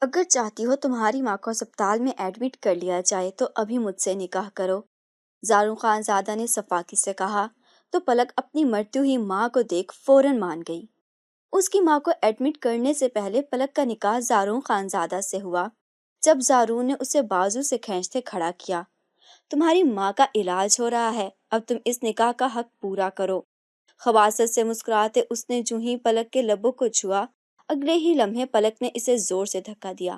اگر چاہتی ہو تمہاری ماں کو اسپتال میں ایڈمٹ کر لیا جائے تو ابھی مجھ سے نکاح کرو، زارون خان زادہ نے صفاقی سے کہا تو پلک اپنی مرتی ہوئی ماں کو دیکھ فوراً مان گئی۔ اس کی ماں کو ایڈمٹ کرنے سے پہلے پلک کا نکاح زارون خان زادہ سے ہوا۔ جب زارون نے اسے بازو سے کھینچتے کھڑا کیا، تمہاری ماں کا علاج ہو رہا ہے، اب تم اس نکاح کا حق پورا کرو۔ خباثت سے مسکراتے اس نے جو ہی پلک کے لبوں کو چھوا، اگلے ہی لمحے پلک نے اسے زور سے دھکا دیا۔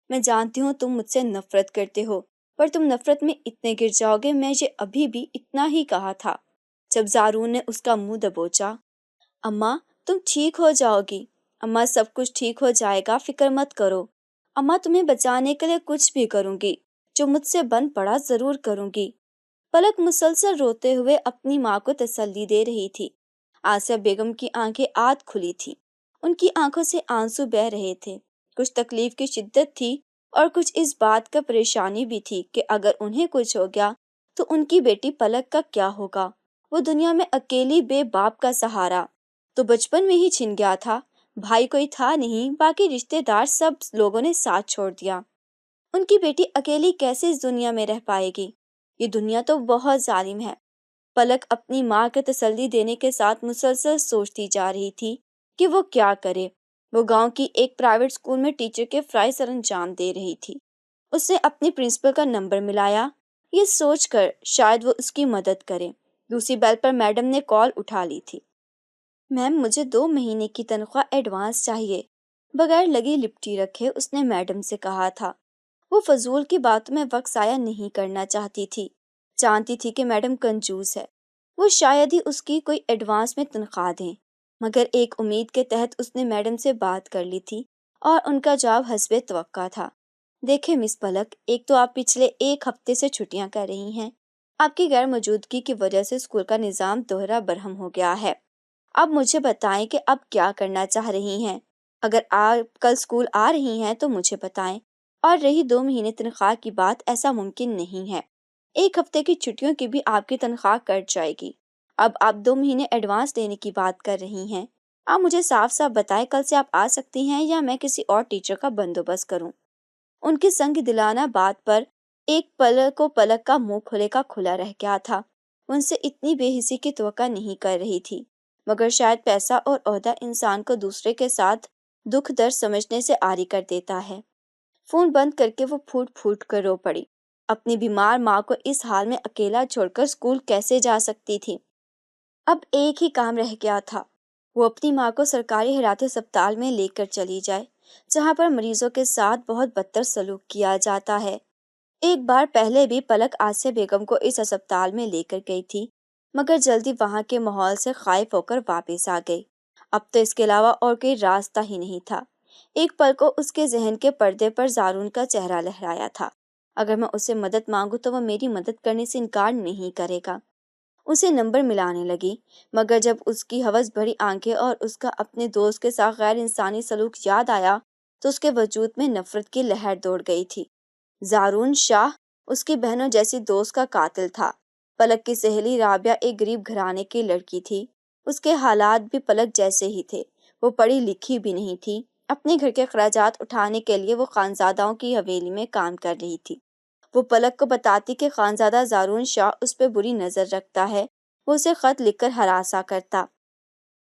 میں جانتی ہوں تم مجھ سے نفرت کرتے ہو، پر تم نفرت میں اتنے گر جاؤ گے، میں یہ ابھی بھی اتنا ہی کہا تھا۔ جب زارون نے اس کا منہ دبوچا، اماں تم ٹھیک ہو جاؤ گی، اماں سب کچھ ٹھیک ہو جائے گا، فکر مت کرو، اماں تمہیں بچانے کے لیے کچھ بھی کروں گی، جو مجھ سے بن پڑا ضرور کروں گی۔ پلک مسلسل روتے ہوئے اپنی ماں کو تسلی دے رہی تھی۔ آسیہ بیگم کی آنکھیں آدھ کھلی تھیں، ان کی آنکھوں سے آنسو بہہ رہے تھے۔ کچھ تکلیف کی شدت تھی اور کچھ اس بات کا پریشانی بھی تھی کہ اگر انہیں کچھ ہو گیا تو ان کی بیٹی پلک کا کیا ہوگا؟ وہ دنیا میں اکیلی بے باپ کا سہارا تو بچپن میں ہی چھن گیا تھا، بھائی کوئی تھا نہیں، باقی رشتے دار سب لوگوں نے ساتھ چھوڑ دیا۔ ان کی بیٹی اکیلی کیسے اس دنیا میں رہ پائے گی؟ یہ دنیا تو بہت ظالم ہے۔ پلک اپنی ماں کے تسلی دینے کے ساتھ مسلسل سوچتی جا رہی تھی کہ وہ کیا کرے۔ وہ گاؤں کی ایک پرائیویٹ اسکول میں ٹیچر کے فرائی سر انجام دے رہی تھی۔ اس نے اپنی پرنسپل کا نمبر ملایا، یہ سوچ کر شاید وہ اس کی مدد کرے۔ دوسری بیل پر میڈم نے کال اٹھا لی تھی۔ میم مجھے 2 مہینے کی تنخواہ ایڈوانس چاہیے، بغیر لگی لپٹی رکھے اس نے میڈم سے کہا تھا۔ وہ فضول کی باتوں میں وقت ضائع نہیں کرنا چاہتی تھی، جانتی تھی کہ میڈم کنجوس ہے، وہ شاید ہی اس کی کوئی ایڈوانس میں تنخواہ دیں، مگر ایک امید کے تحت اس نے میڈم سے بات کر لی تھی اور ان کا جواب حسب توقع تھا۔ دیکھیں مس پلک، ایک تو آپ پچھلے 1 ہفتے سے چھٹیاں کر رہی ہیں، آپ کی غیر موجودگی کی وجہ سے اسکول کا نظام دوہرا برہم ہو گیا ہے۔ اب مجھے بتائیں کہ آپ کیا کرنا چاہ رہی ہیں؟ اگر آپ کل اسکول آ رہی ہیں تو مجھے بتائیں، اور رہی 2 مہینے تنخواہ کی بات، ایسا ممکن نہیں ہے۔ 1 ہفتے کی چھٹیوں کی بھی آپ کی تنخواہ کٹ جائے گی۔ اب آپ 2 مہینے ایڈوانس دینے کی بات کر رہی ہیں۔ آپ مجھے صاف صاف بتائیں کل سے آپ آ سکتی ہیں یا میں کسی اور ٹیچر کا بندوبست کروں؟ ان کی سنگ دلانہ بات پر ایک پل کو پلک کا منہ کھلے کا کھلا رہ گیا تھا۔ ان سے اتنی بے حسی کی توقع نہیں کر رہی تھی، مگر شاید پیسہ اور عہدہ انسان کو دوسرے کے ساتھ دکھ درد سمجھنے سے عاری کر دیتا ہے۔ فون بند کر کے وہ پھوٹ پھوٹ کر رو پڑی۔ اپنی بیمار ماں کو اس حال میں اکیلا چھوڑ کر اسکول کیسے جا سکتی تھی؟ اب ایک ہی کام رہ گیا تھا، وہ اپنی ماں کو سرکاری حیات اسپتال میں لے کر چلی جائے، جہاں پر مریضوں کے ساتھ بہت بدتر سلوک کیا جاتا ہے۔ ایک بار پہلے بھی پلک آسیہ بیگم کو اس اسپتال میں لے کر گئی تھی، مگر جلدی وہاں کے ماحول سے خائف ہو کر واپس آ گئی۔ اب تو اس کے علاوہ اور کوئی راستہ ہی نہیں تھا۔ ایک پل کو اس کے ذہن کے پردے پر زارون کا چہرہ لہرایا تھا۔ اگر میں اسے مدد مانگوں تو وہ میری مدد کرنے سے انکار نہیں کرے گا۔ اسے نمبر ملانے لگی، مگر جب اس کی ہوس بھری آنکھیں اور اس کا اپنے دوست کے ساتھ غیر انسانی سلوک یاد آیا تو اس کے وجود میں نفرت کی لہر دوڑ گئی تھی۔ زارون شاہ اس کی بہنوں جیسی دوست کا قاتل تھا۔ پلک کی سہیلی رابعہ ایک غریب گھرانے کی لڑکی تھی، اس کے حالات بھی پلک جیسے ہی تھے۔ وہ پڑھی لکھی بھی نہیں تھی، اپنے گھر کے اخراجات اٹھانے کے لیے وہ خانزادوں کی حویلی میں کام کر رہی تھی۔ وہ پلک کو بتاتی کہ خانزادہ زارون شاہ اس پہ بری نظر رکھتا ہے، وہ اسے خط لکھ کر ہراساں کرتا۔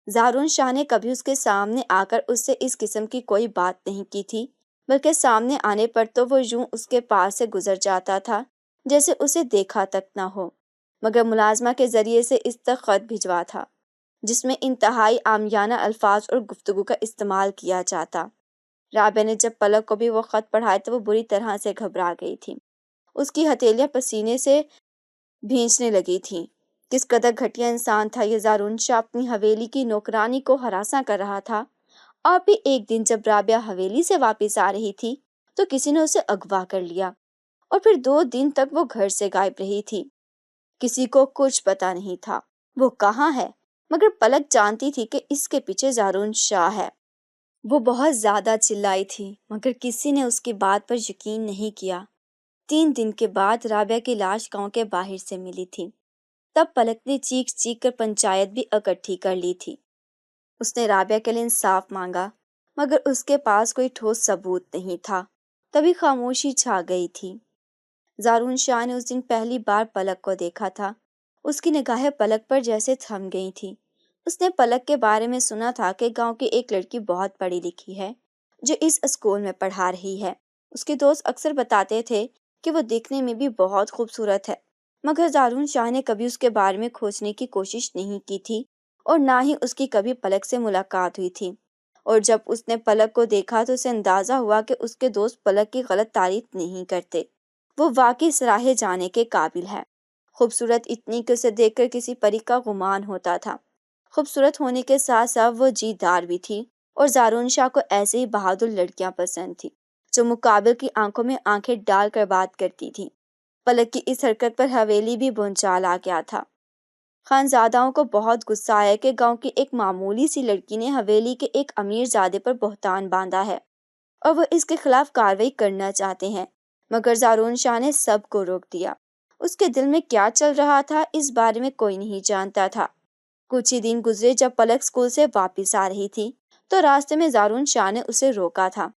زارون شاہ نے کبھی اس کے سامنے آ کر اس سے اس قسم کی کوئی بات نہیں کی تھی، بلکہ سامنے آنے پر تو وہ یوں اس کے پاس سے گزر جاتا تھا جیسے اسے دیکھا تک نہ ہو، مگر ملازمہ کے ذریعے سے اس تک خط بھجوا تھا جس میں انتہائی عامیانہ الفاظ اور گفتگو کا استعمال کیا جاتا۔ رابعہ نے جب پلک کو بھی وہ خط پڑھائے تو وہ بری طرح سے گھبرا گئی تھی، اس کی ہتھیلیاں پسینے سے بھیجنے لگی تھیں۔ کس قدر گھٹیا انسان تھا یہ زارون شاہ، اپنی حویلی کی نوکرانی کو ہراساں کر رہا تھا، اور بھی ایک دن جب رابعہ حویلی سے واپس آ رہی تھی تو کسی نے اسے اغوا کر لیا، اور پھر 2 دن تک وہ گھر سے غائب رہی تھی۔ کسی کو کچھ پتا نہیں تھا وہ کہاں ہے، مگر پلک جانتی تھی کہ اس کے پیچھے زارون شاہ ہے۔ وہ بہت زیادہ چلائی تھی، مگر کسی نے اس کی بات پر یقین نہیں کیا۔ 3 دن کے بعد رابعہ کی لاش گاؤں کے باہر سے ملی تھی۔ تب پلک نے چیخ چیخ کر پنچایت بھی اکٹھی کر لی تھی۔ اس نے رابعہ کے لیے انصاف مانگا، مگر اس کے پاس کوئی ٹھوس ثبوت نہیں تھا۔ تبھی خاموشی چھا گئی تھی۔ زارون شاہ نے اس دن پہلی بار پلک کو دیکھا تھا۔ اس کی نگاہیں پلک پر جیسے تھم گئی تھی۔ اس نے پلک کے بارے میں سنا تھا کہ گاؤں کی ایک لڑکی بہت پڑھی لکھی ہے جو اس اسکول میں پڑھا رہی ہے۔ اس کے دوست اکثر بتاتے تھے کہ وہ دیکھنے میں بھی بہت خوبصورت ہے، مگر زارون شاہ نے کبھی اس کے بارے میں کھوجنے کی کوشش نہیں کی تھی اور نہ ہی اس کی کبھی پلک سے ملاقات ہوئی تھی۔ اور جب اس نے پلک کو دیکھا تو اسے اندازہ ہوا کہ اس کے دوست پلک کی غلط تعریف نہیں کرتے، وہ واقعی سراہے جانے کے قابل ہے۔ خوبصورت اتنی کہ اسے دیکھ کر کسی پری کا گمان ہوتا تھا۔ خوبصورت ہونے کے ساتھ ساتھ وہ جیت دار بھی تھی، اور زارون شاہ کو ایسے ہی بہادر لڑکیاں پسند تھی جو مقابل کی آنکھوں میں آنکھیں ڈال کر بات کرتی تھی۔ پلک کی اس حرکت پر حویلی بھی بھونچال آ گیا تھا۔ خانزاداؤں کو بہت غصہ آیا کہ گاؤں کی ایک معمولی سی لڑکی نے حویلی کے ایک امیر زادے پر بہتان باندھا ہے اور وہ اس کے خلاف کارروائی کرنا چاہتے ہیں، مگر زارون شاہ نے سب کو روک دیا۔ اس کے دل میں کیا چل رہا تھا اس بارے میں کوئی نہیں جانتا تھا۔ کچھ ہی دن گزرے جب پلک اسکول سے واپس آ رہی تھی تو راستے میں زارون شاہ نے اسے روکا تھا۔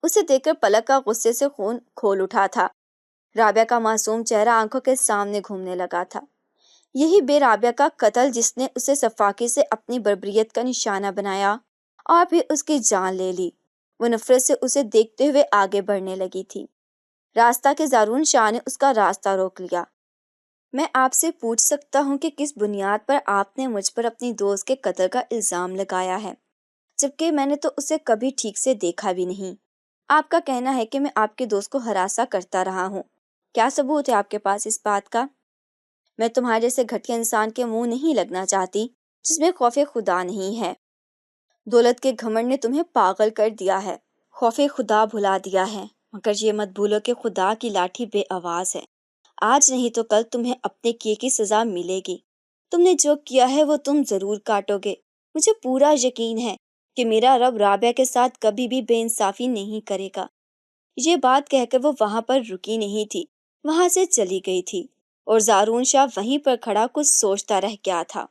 اسے دیکھ کر پلک کا غصے سے خون کھول اٹھا تھا۔ رابعہ کا معصوم چہرہ آنکھوں کے سامنے گھومنے لگا تھا۔ یہی بے رابعہ کا قتل جس نے اسے صفاقی سے اپنی بربریت کا نشانہ بنایا اور پھر اس کی جان لے لی۔ وہ نفرت سے اسے دیکھتے ہوئے آگے بڑھنے لگی تھی۔ راستہ کے زارون شاہ نے اس کا راستہ روک لیا۔ میں آپ سے پوچھ سکتا ہوں کہ کس بنیاد پر آپ نے مجھ پر اپنی دوست کے قتل کا الزام لگایا ہے، جبکہ میں نے تو اسے کبھی ٹھیک سے دیکھا بھی نہیں۔ آپ کا کہنا ہے کہ میں آپ کے دوست کو ہراساں کرتا رہا ہوں۔ کیا ثبوت ہے آپ کے پاس اس بات کا؟ میں تمہارے جیسے گھٹیا انسان کے منہ نہیں لگنا چاہتی جس میں خوف خدا نہیں ہے۔ دولت کے گھمنڈ نے تمہیں پاگل کر دیا ہے، خوف خدا بھلا دیا ہے، مگر یہ مت بھولو کہ خدا کی لاٹھی بے آواز ہے۔ آج نہیں تو کل تمہیں اپنے کیے کی سزا ملے گی۔ تم نے جو کیا ہے وہ تم ضرور کاٹو گے۔ مجھے پورا یقین ہے کہ میرا رب رابعہ کے ساتھ کبھی بھی بے انصافی نہیں کرے گا۔ یہ بات کہہ کر وہ وہاں پر رکی نہیں تھی، وہاں سے چلی گئی تھی، اور زارون شاہ وہیں پر کھڑا کچھ سوچتا رہ گیا تھا۔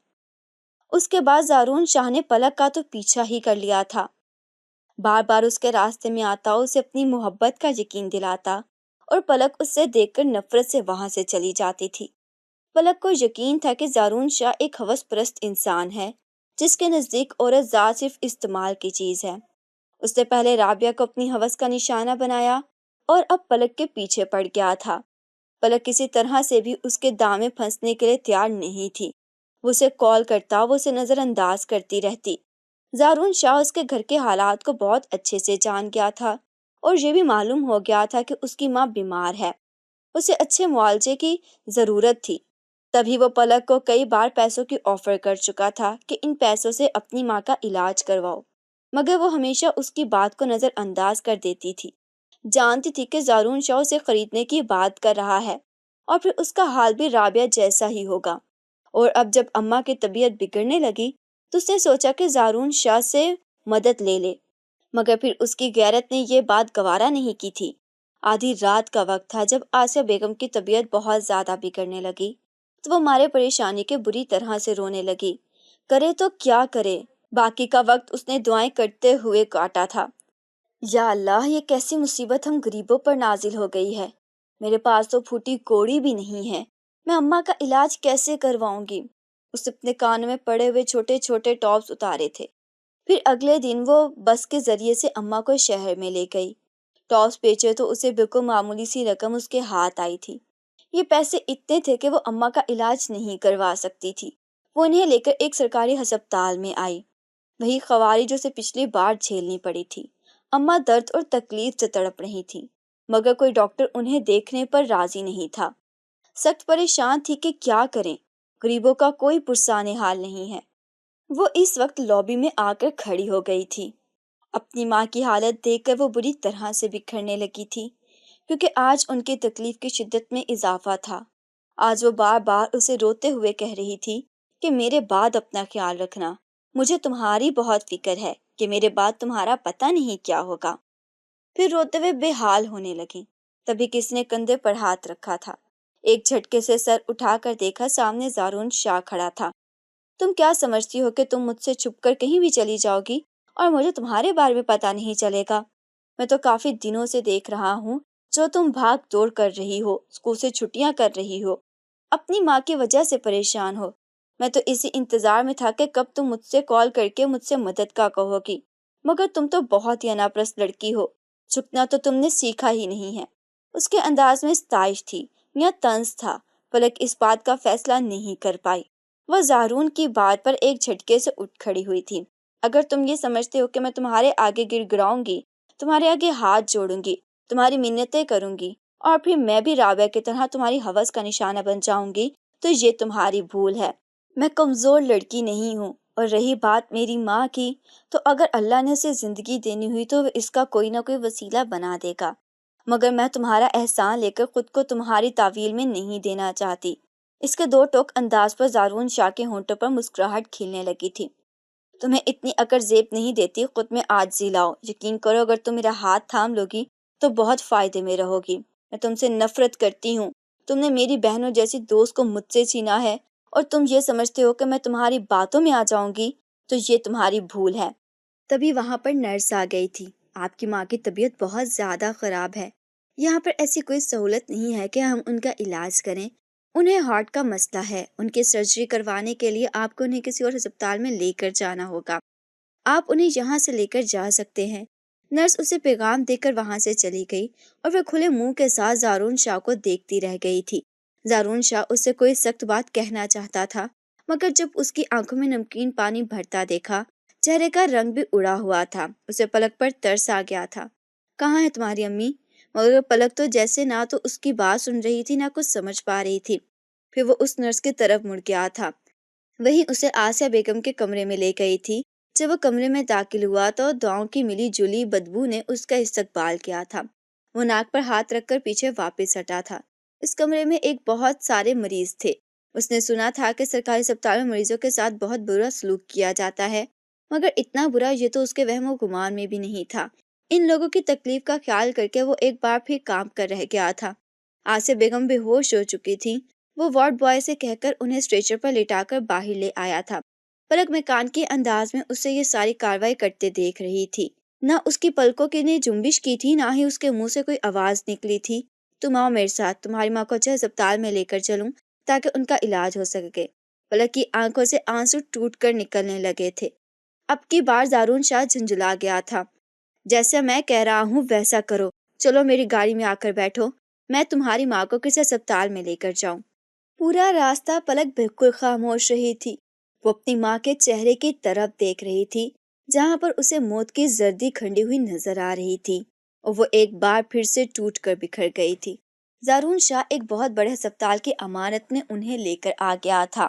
اس کے بعد زارون شاہ نے پلک کا تو پیچھا ہی کر لیا تھا، بار بار اس کے راستے میں آتا، اسے اپنی محبت کا یقین دلاتا، اور پلک اس سے دیکھ کر نفرت سے وہاں سے چلی جاتی تھی۔ پلک کو یقین تھا کہ زارون شاہ ایک ہوس پرست انسان ہے جس کے نزدیک عورت ذات صرف استعمال کی چیز ہے۔ اس نے پہلے رابعہ کو اپنی ہوس کا نشانہ بنایا اور اب پلک کے پیچھے پڑ گیا تھا۔ پلک کسی طرح سے بھی اس کے دام میں پھنسنے کے لیے تیار نہیں تھی۔ وہ اسے کال کرتا، وہ اسے نظر انداز کرتی رہتی۔ زارون شاہ اس کے گھر کے حالات کو بہت اچھے سے جان گیا تھا اور یہ بھی معلوم ہو گیا تھا کہ اس کی ماں بیمار ہے، اسے اچھے معالجے کی ضرورت تھی۔ تبھی وہ پلک کو کئی بار پیسوں کی آفر کر چکا تھا کہ ان پیسوں سے اپنی ماں کا علاج کرواؤ، مگر وہ ہمیشہ اس کی بات کو نظر انداز کر دیتی تھی۔ جانتی تھی کہ زارون شاہ اسے خریدنے کی بات کر رہا ہے اور پھر اس کا حال بھی رابعہ جیسا ہی ہوگا۔ اور اب جب اماں کی طبیعت بگڑنے لگی تو اس نے سوچا کہ زارون شاہ سے مدد لے لے، مگر پھر اس کی غیرت نے یہ بات گوارا نہیں کی تھی۔ آدھی رات کا وقت تھا جب آسیہ بیگم کی طبیعت بہت زیادہ بگڑنے لگی تو وہ مارے پریشانی کے بری طرح سے رونے لگی۔ کرے تو کیا کرے؟ باقی کا وقت اس نے دعائیں کرتے ہوئے کاٹا تھا۔ یا اللہ، یہ کیسی مصیبت ہم غریبوں پر نازل ہو گئی ہے۔ میرے پاس تو پھوٹی کوڑی بھی نہیں ہے، میں اماں کا علاج کیسے کرواؤں گی؟ اس نے اپنے کانوں میں پڑے ہوئے چھوٹے چھوٹے ٹاپس اتارے تھے۔ پھر اگلے دن وہ بس کے ذریعے سے اماں کو شہر میں لے گئی۔ ٹاپس بیچے تو اسے بالکل معمولی سی رقم اس کے ہاتھ آئی تھی۔ یہ پیسے اتنے تھے کہ وہ اماں کا علاج نہیں کروا سکتی تھی۔ وہ انہیں لے کر ایک سرکاری ہسپتال میں آئی، وہی خواری جو اسے پچھلی بار جھیلنی پڑی تھی۔ اماں درد اور تکلیف سے تڑپ رہی تھی، مگر کوئی ڈاکٹر انہیں دیکھنے پر راضی نہیں تھا۔ سخت پریشان تھی کہ کیا کریں، غریبوں کا کوئی پرسان حال نہیں ہے۔ وہ اس وقت لابی میں آ کر کھڑی ہو گئی تھی۔ اپنی ماں کی حالت دیکھ کر وہ بری طرح سے بکھرنے لگی تھی، کیونکہ آج ان کی تکلیف کی شدت میں اضافہ تھا۔ آج وہ بار بار اسے روتے ہوئے کہہ رہی تھی کہ میرے بعد اپنا خیال رکھنا، مجھے تمہاری بہت فکر ہے کہ میرے بعد تمہارا پتہ نہیں کیا ہوگا۔ پھر روتے ہوئے بے حال ہونے لگی۔ تبھی کسی نے کندھے پر ہاتھ رکھا تھا۔ ایک جھٹکے سے سر اٹھا کر دیکھا، سامنے زارون شاہ کھڑا تھا۔ تم کیا سمجھتی ہو کہ تم مجھ سے چھپ کر کہیں بھی چلی جاؤ گی اور مجھے تمہارے بارے میں پتہ نہیں چلے گا؟ میں تو کافی دنوں سے دیکھ رہا ہوں جو تم بھاگ دوڑ کر رہی ہو، اسکول سے چھٹیاں کر رہی ہو، اپنی ماں کی وجہ سے پریشان ہو۔ میں تو اسی انتظار میں تھا کہ کب تم مجھ سے کال کر کے مجھ سے مدد کا کہو گی، مگر تم تو بہت ہی اناپرست لڑکی ہو، جھکنا تو تم نے سیکھا ہی نہیں ہے۔ اس کے انداز میں ستائش تھی یا طنز تھا، پلک اس بات کا فیصلہ نہیں کر پائی۔ وہ زارون کی بات پر ایک جھٹکے سے اٹھ کھڑی ہوئی تھی۔ اگر تم یہ سمجھتے ہو کہ میں تمہارے آگے گر گڑاؤں گی، تمہارے آگے ہاتھ جوڑوں گی، تمہاری منتیں کروں گی اور پھر میں بھی رابعہ کی طرح تمہاری ہوس کا نشانہ بن جاؤں گی، تو یہ تمہاری بھول ہے۔ میں کمزور لڑکی نہیں ہوں، اور رہی بات میری ماں کی، تو اگر اللہ نے اسے زندگی دینی ہوئی تو وہ اس کا کوئی نہ کوئی وسیلہ بنا دے گا، مگر میں تمہارا احسان لے کر خود کو تمہاری تعویل میں نہیں دینا چاہتی۔ اس کے دو ٹوک انداز پر زارون شاہ کے ہونٹوں پر مسکراہٹ کھلنے لگی تھی۔ تمہیں اتنی عقل زیب نہیں دیتی، خود میں عاجزی لاؤ۔ یقین کرو اگر تم میرا ہاتھ تھام لو گی تو بہت فائدے میں رہو گی۔ میں تم سے نفرت کرتی ہوں۔ تم نے میری بہنوں جیسی دوست کو مجھ سے چھینا ہے، اور تم یہ سمجھتے ہو کہ میں تمہاری باتوں میں آ جاؤں گی، تو یہ تمہاری بھول ہے۔ تبھی وہاں پر نرس آ گئی تھی۔ آپ کی ماں کی طبیعت بہت زیادہ خراب ہے، یہاں پر ایسی کوئی سہولت نہیں ہے کہ ہم ان کا علاج کریں۔ انہیں ہارٹ کا مسئلہ ہے، ان کی سرجری کروانے کے لیے آپ کو انہیں کسی اور ہسپتال میں لے کر جانا ہوگا۔ آپ انہیں یہاں سے لے کر جا سکتے ہیں۔ نرس اسے پیغام دے کر وہاں سے چلی گئی، اور وہ کھلے منہ کے ساتھ زارون شاہ کو دیکھتی رہ گئی تھی۔ زارون شاہ اس سے کوئی سخت بات کہنا چاہتا تھا، مگر جب اس کی آنکھوں میں نمکین پانی بھرتا دیکھا، چہرے کا رنگ بھی اڑا ہوا تھا، اسے پلک پر ترس آ گیا تھا۔ کہاں ہے تمہاری امی؟ مگر پلک تو جیسے نہ تو اس کی بات سن رہی تھی، نہ کچھ سمجھ پا رہی تھی۔ پھر وہ اس نرس کی طرف مڑ گیا تھا، وہی اسے آسیہ بیگم کے کمرے میں لے گئی تھی۔ جب وہ کمرے میں داخل ہوا تو دعاؤں کی ملی جلی بدبو نے اس کا استقبال کیا تھا۔ وہ ناک پر ہاتھ رکھ کر پیچھے واپس ہٹا تھا۔ اس کمرے میں ایک بہت سارے مریض تھے۔ اس نے سنا تھا کہ سرکاری اسپتال میں مریضوں کے ساتھ بہت برا سلوک کیا جاتا ہے، مگر اتنا برا یہ تو اس کے وہم و گمان میں بھی نہیں تھا۔ ان لوگوں کی تکلیف کا خیال کر کے وہ ایک بار پھر کام کر رہ گیا تھا۔ آسیہ بیگم بے ہوش ہو چکی تھی۔ وہ وارڈ بوائے سے کہہ کر انہیں اسٹریچر پر لٹا کر باہر لے آیا تھا۔ پلک مکان کے انداز میں اسے یہ ساری کاروائی کرتے دیکھ رہی تھی۔ نہ اس کی پلکوں کے نے جنبش کی تھی، نہ ہی اس کے منہ سے کوئی آواز نکلی تھی۔ تم آؤ میرے ساتھ، تمہاری ماں کو اچھے ہسپتال میں لے کر چلوں تاکہ ان کا علاج ہو سکے۔ پلک کی آنکھوں سے آنسو ٹوٹ کر نکلنے لگے تھے۔ اب کی بار زارون شاہ جھنجھلا گیا تھا۔ جیسا میں کہہ رہا ہوں ویسا کرو، چلو میری گاڑی میں آ کر بیٹھو، میں تمہاری ماں کو کسی ہسپتال میں لے کر جاؤں۔ پورا راستہ پلک بالکل خاموش رہی تھی۔ وہ اپنی ماں کے چہرے کی طرف دیکھ رہی تھی، جہاں پر اسے موت کی زردی کھنڈی ہوئی نظر آ رہی تھی، اور وہ ایک بار پھر سے ٹوٹ کر بکھر گئی تھی۔ زارون شاہ ایک بہت بڑے ہسپتال کی امانت میں انہیں لے کر آ گیا تھا۔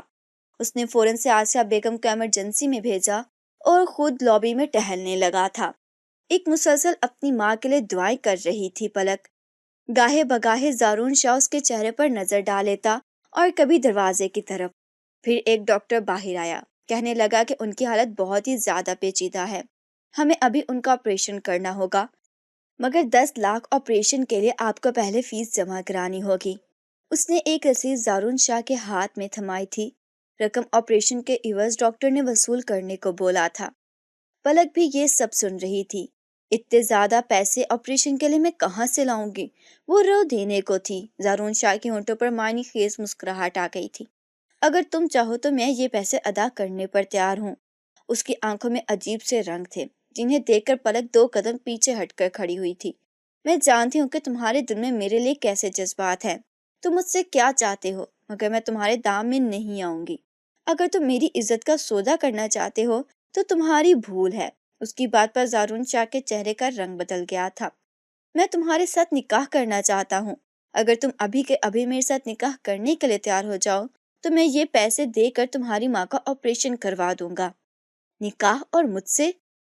اس نے فوراً سے آسیہ بیگم کو ایمرجنسی میں بھیجا اور خود لابی میں ٹہلنے لگا تھا۔ ایک مسلسل اپنی ماں کے لیے دعائیں کر رہی تھی پلک۔ گاہے بگاہے زارون شاہ اس کے چہرے پر نظر ڈالیتا اور کبھی دروازے کی طرف۔ پھر ایک ڈاکٹر باہر آیا، کہنے لگا کہ ان کی حالت بہت ہی زیادہ پیچیدہ ہے، ہمیں ابھی ان کا آپریشن کرنا ہوگا، مگر 10 لاکھ آپریشن کے لیے آپ کو پہلے فیس جمع کرانی ہوگی۔ اس نے ایک رسید زارون شاہ کے ہاتھ میں تھمائی تھی۔ رقم آپریشن کے عوض ڈاکٹر نے وصول کرنے کو بولا تھا۔ پلک بھی یہ سب سن رہی تھی۔ اتنے زیادہ پیسے آپریشن کے لیے میں کہاں سے لاؤں گی؟ وہ رو دینے کو تھی۔ زارون شاہ کے ہونٹوں پر معنی خیز مسکراہٹ آ گئی تھی۔ اگر تم چاہو تو میں یہ پیسے ادا کرنے پر تیار ہوں۔ اس کی آنکھوں میں عجیب سے رنگ تھے، جنہیں دیکھ کر پلک 2 قدم پیچھے ہٹ کر کھڑی ہوئی تھی۔ میں جانتی ہوں کہ تمہارے دل میں میرے لیے کیسے جذبات ہیں، تم مجھ سے کیا چاہتے ہو، مگر میں تمہارے دام میں نہیں آؤں گی۔ اگر تم میری عزت کا سودا کرنا چاہتے ہو تو تمہاری بھول ہے۔ اس کی بات پر زارون شاہ کے چہرے کا رنگ بدل گیا تھا۔ میں تمہارے ساتھ نکاح کرنا چاہتا ہوں۔ اگر تم ابھی کے ابھی میرے ساتھ نکاح کرنے کے لیے تیار ہو جاؤ تو میں یہ پیسے دے کر تمہاری ماں کا آپریشن کروا دوں گا۔ نکاح اور مجھ سے؟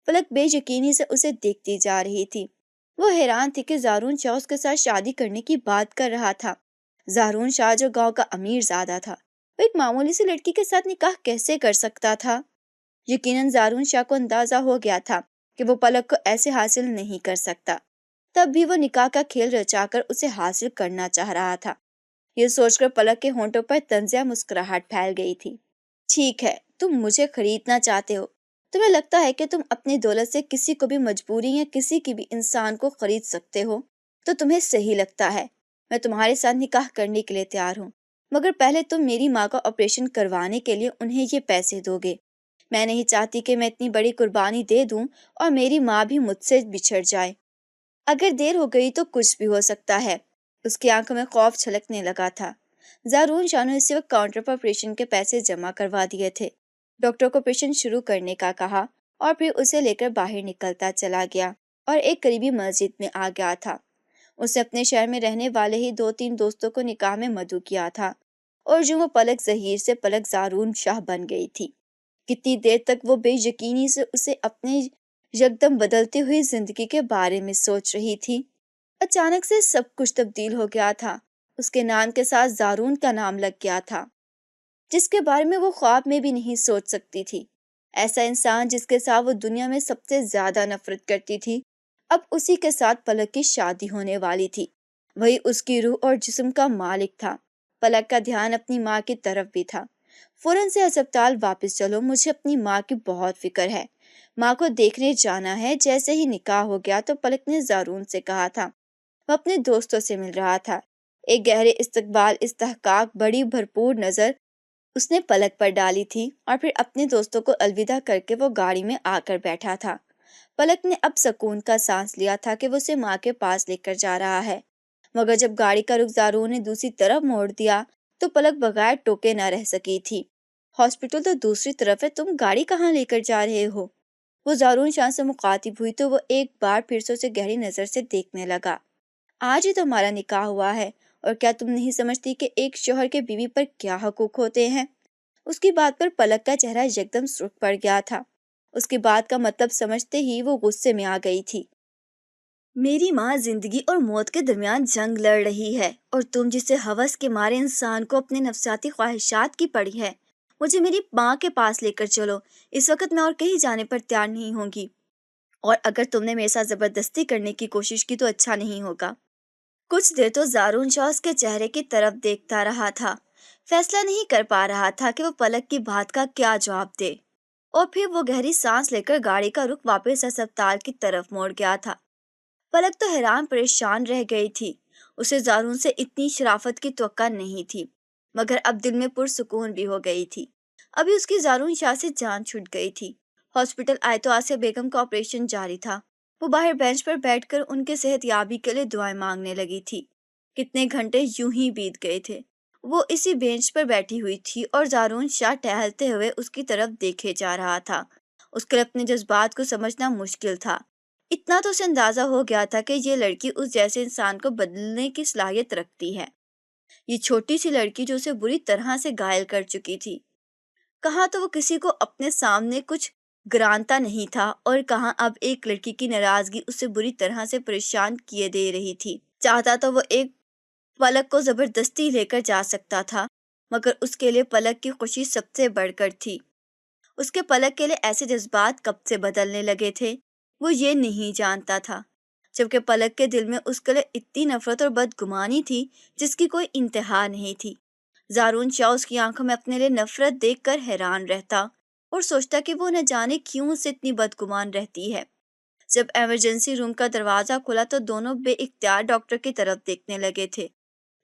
پلک بے یقینی سے اسے دیکھتی جا رہی تھی۔ وہ حیران تھی کہ زارون شاہ اس کے ساتھ شادی کرنے کی بات کر رہا تھا۔ زارون شاہ جو گاؤں کا امیر زادہ تھا، وہ ایک معمولی سی لڑکی کے ساتھ نکاح کیسے کر سکتا تھا؟ یقیناً زارون شاہ کو اندازہ ہو گیا تھا کہ وہ پلک کو ایسے حاصل نہیں کر سکتا، تب بھی وہ نکاح کا کھیل رچا کر اسے حاصل کرنا چاہ رہا تھا۔ یہ سوچ کر پلک کے ہونٹوں پر طنزیہ مسکراہٹ پھیل گئی تھی۔ ٹھیک ہے، تم مجھے خریدنا چاہتے ہو تمہیں لگتا ہے کہ تم اپنی دولت سے کسی کو بھی مجبوری یا کسی کی بھی انسان کو خرید سکتے ہو تو تمہیں صحیح لگتا ہے۔ میں تمہارے ساتھ نکاح کرنے کے لیے تیار ہوں، مگر پہلے تم میری ماں کا آپریشن کروانے کے لیے انہیں یہ پیسے دو گے۔ میں نہیں چاہتی کہ میں اتنی بڑی قربانی دے دوں اور میری ماں بھی مجھ سے بچھڑ جائے۔ اگر دیر ہو گئی تو کچھ بھی ہو سکتا ہے۔ اس کی آنکھوں میں خوف چھلکنے لگا تھا۔ زارون شاہ نے اسی وقت کاؤنٹر پر آپریشن کے پیسے جمع کروا دیے تھے، ڈاکٹر کو آپریشن شروع کرنے کا کہا اور پھر اسے لے کر باہر نکلتا چلا گیا اور ایک قریبی مسجد میں آ گیا تھا۔ اس نے اپنے شہر میں رہنے والے ہی 2-3 دوستوں کو نکاح میں مدعو کیا تھا اور جو وہ پلک ظہیر سے پلک زارون شاہ بن گئی تھی۔ کتنی دیر تک وہ بے یقینی سے اسے اپنے یکدم بدلتی ہوئی زندگی کے بارے میں سوچ رہی تھی۔ اچانک سے سب کچھ تبدیل ہو گیا تھا۔ اس کے نام کے ساتھ زارون کا نام لگ گیا تھا، جس کے بارے میں وہ خواب میں بھی نہیں سوچ سکتی تھی۔ ایسا انسان جس کے ساتھ وہ دنیا میں سب سے زیادہ نفرت کرتی تھی، اب اسی کے ساتھ پلک کی شادی ہونے والی تھی۔ وہی اس کی روح اور جسم کا مالک تھا۔ پلک کا دھیان اپنی ماں کی طرف بھی تھا۔ فوراً سے ہسپتال واپس چلو، مجھے اپنی ماں کی بہت فکر ہے، ماں کو دیکھنے جانا ہے۔ جیسے ہی نکاح ہو گیا تو پلک نے زارون سے کہا تھا۔ وہ اپنے دوستوں سے مل رہا تھا۔ ایک گہرے استقبال استحقاق بڑی بھرپور نظر اس نے پلک پر ڈالی تھی اور پھر اپنے دوستوں کو الوداع کر کے وہ گاڑی میں آ کر بیٹھا تھا۔ پلک نے اب سکون کا سانس لیا تھا کہ وہ اسے ماں کے پاس لے کر جا رہا ہے، مگر جب گاڑی کا رخ زارون نے دوسری طرف موڑ دیا تو پلک بغیر ٹوکے نہ رہ سکی تھی۔ ہاسپٹل تو دوسری طرف ہے، تم گاڑی کہاں لے کر جا رہے ہو؟ وہ زارون شاہ سے مخاطب ہوئی تو وہ ایک بار پھر سے اسے گہری نظر سے دیکھنے لگا۔ آج ہی تمہارا نکاح ہوا ہے اور کیا تم نہیں سمجھتی کہ ایک شوہر کے بیوی پر کیا حقوق ہوتے ہیں؟ اس کی بات پر پلک کا چہرہ یکدم سرخ پڑ گیا تھا۔ اس کی بات کا مطلب سمجھتے ہی وہ غصے میں آ گئی تھی۔ میری ماں زندگی اور موت کے درمیان جنگ لڑ رہی ہے اور تم جسے ہوس کے مارے انسان کو اپنے نفسیاتی خواہشات کی پڑی ہے، مجھے میری ماں کے پاس لے کر چلو۔ اس وقت میں اور کہیں جانے پر تیار نہیں ہوں گی، اور اگر تم نے میرے ساتھ زبردستی کرنے کی کوشش کی تو اچھا نہیں ہوگا۔ کچھ دیر تو زارون شاہ اس کے چہرے کی طرف دیکھتا رہا تھا، فیصلہ نہیں کر پا رہا تھا کہ وہ پلک کی بات کا کیا جواب دے، اور پھر وہ گہری سانس لے کر گاڑی کا رخ واپس ہسپتال کی طرف موڑ گیا تھا۔ پلک تو حیران پریشان رہ گئی تھی، اسے زارون سے اتنی شرافت کی توقع نہیں تھی، مگر اب دل میں پرسکون بھی ہو گئی تھی۔ ابھی اس کی زارون شاہ سے جان چھوٹ گئی تھی۔ ہاسپٹل آئے تو آسیہ بیگم کا آپریشن جاری تھا۔ وہ باہر بینچ پر بیٹھ کر ان کے صحت یابی کے لیے دعائیں مانگنے لگی تھی۔ کتنے گھنٹے یوں ہی بیت گئے تھے۔ وہ اسی بینچ پر بیٹھی ہوئی تھی اور زارون شاہ ٹہلتے ہوئے اس کی طرف دیکھے جا رہا تھا۔ اس کے اپنے جذبات کو سمجھنا مشکل تھا۔ اتنا تو اسے اندازہ ہو گیا تھا کہ یہ لڑکی اس جیسے انسان کو بدلنے کی صلاحیت رکھتی ہے۔ یہ چھوٹی سی لڑکی جو اسے بری طرح سے گھائل کر چکی تھی، کہاں تو وہ کسی کو اپنے سامنے کچھ گرانتا نہیں تھا اور کہاں اب ایک لڑکی کی ناراضگی اسے بری طرح سے پریشان کیے دے رہی تھی۔ چاہتا تو وہ ایک پلک کو زبردستی لے کر جا سکتا تھا، مگر اس کے لیے پلک کی خوشی سب سے بڑھ کر تھی۔ اس کے پلک کے لیے ایسے جذبات کب سے بدلنے لگے تھے وہ یہ نہیں جانتا تھا، جبکہ پلک کے دل میں اس کے لیے اتنی نفرت اور بدگمانی تھی جس کی کوئی انتہا نہیں تھی۔ زارون شاہ اس کی آنکھوں میں اپنے لیے نفرت دیکھ کر حیران رہتا اور سوچتا کہ وہ نہ جانے کیوں اسے اتنی بدگمان رہتی ہے۔ جب ایمرجنسی روم کا دروازہ کھلا تو دونوں بے اختیار ڈاکٹر کی طرف دیکھنے لگے تھے۔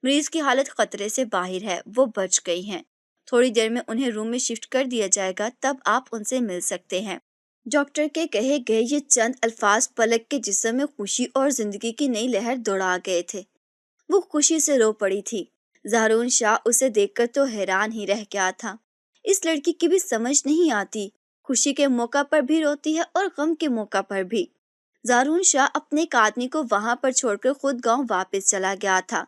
مریض کی حالت خطرے سے باہر ہے، وہ بچ گئی ہیں، تھوڑی دیر میں انہیں روم میں شفٹ کر دیا جائے گا، تب آپ ان سے مل سکتے ہیں۔ ڈاکٹر کے کہے گئے یہ چند الفاظ پلک کے جسم میں خوشی اور زندگی کی نئی لہر دوڑا گئے تھے۔ وہ خوشی سے رو پڑی تھی۔ زارون شاہ اسے دیکھ کر تو حیران ہی رہ گیا تھا۔ اس لڑکی کی بھی سمجھ نہیں آتی، خوشی کے موقع پر بھی روتی ہے اور غم کے موقع پر بھی۔ زارون شاہ اپنے ایک آدمی کو وہاں پر چھوڑ کر خود گاؤں واپس چلا گیا تھا۔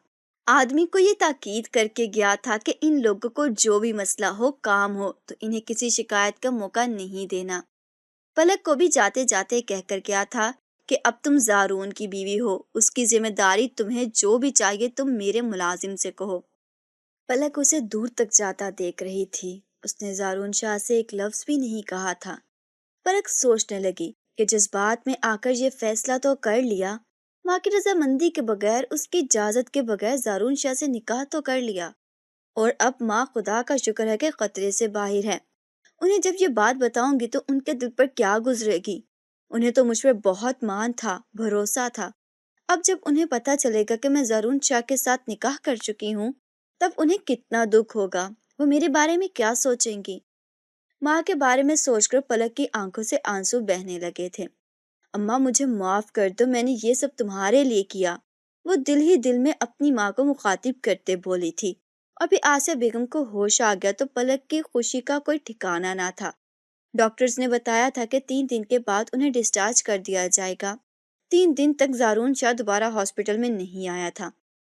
آدمی کو یہ تاکید کر کے گیا تھا کہ ان لوگوں کو جو بھی مسئلہ ہو، کام ہو تو انہیں کسی شکایت کا موقع نہیں دینا۔ پلک کو بھی جاتے جاتے کہہ کر گیا تھا کہ اب تم زارون کی بیوی ہو، اس کی ذمہ داری تمہیں جو بھی چاہیے تم میرے ملازم سے کہو۔ پلک اسے دور تک جاتا دیکھ رہی تھی، اس نے زارون شاہ سے ایک لفظ بھی نہیں کہا تھا۔ پلک سوچنے لگی کہ جذبات میں آ کر یہ فیصلہ تو کر لیا، ماں کی رضامندی کے بغیر، اس کی اجازت کے بغیر زارون شاہ سے نکاح تو کر لیا، اور اب ماں خدا کا شکر ہے کہ خطرے سے باہر ہے، انہیں جب یہ بات بتاؤں گی تو ان کے دل پر کیا گزرے گی؟ انہیں تو مجھ پر بہت مان تھا، بھروسہ تھا۔ اب جب انہیں پتہ چلے گا کہ میں زارون شاہ کے ساتھ نکاح کر چکی ہوں، تب انہیں کتنا دکھ ہوگا، وہ میرے بارے میں کیا سوچیں گی؟ ماں کے بارے میں سوچ کر پلک کی آنکھوں سے آنسو بہنے لگے تھے۔ اماں مجھے معاف کر دو، میں نے یہ سب تمہارے لیے کیا، وہ دل ہی دل میں اپنی ماں کو مخاطب کرتے بولی تھی۔ ابھی آسیہ بیگم کو ہوش آ گیا تو پلک کی خوشی کا کوئی ٹھکانہ نہ تھا۔ ڈاکٹرز نے بتایا تھا کہ 3 دن کے بعد انہیں ڈسچارج کر دیا جائے گا۔ 3 دن تک زارون شاہ دوبارہ ہاسپٹل میں نہیں آیا تھا۔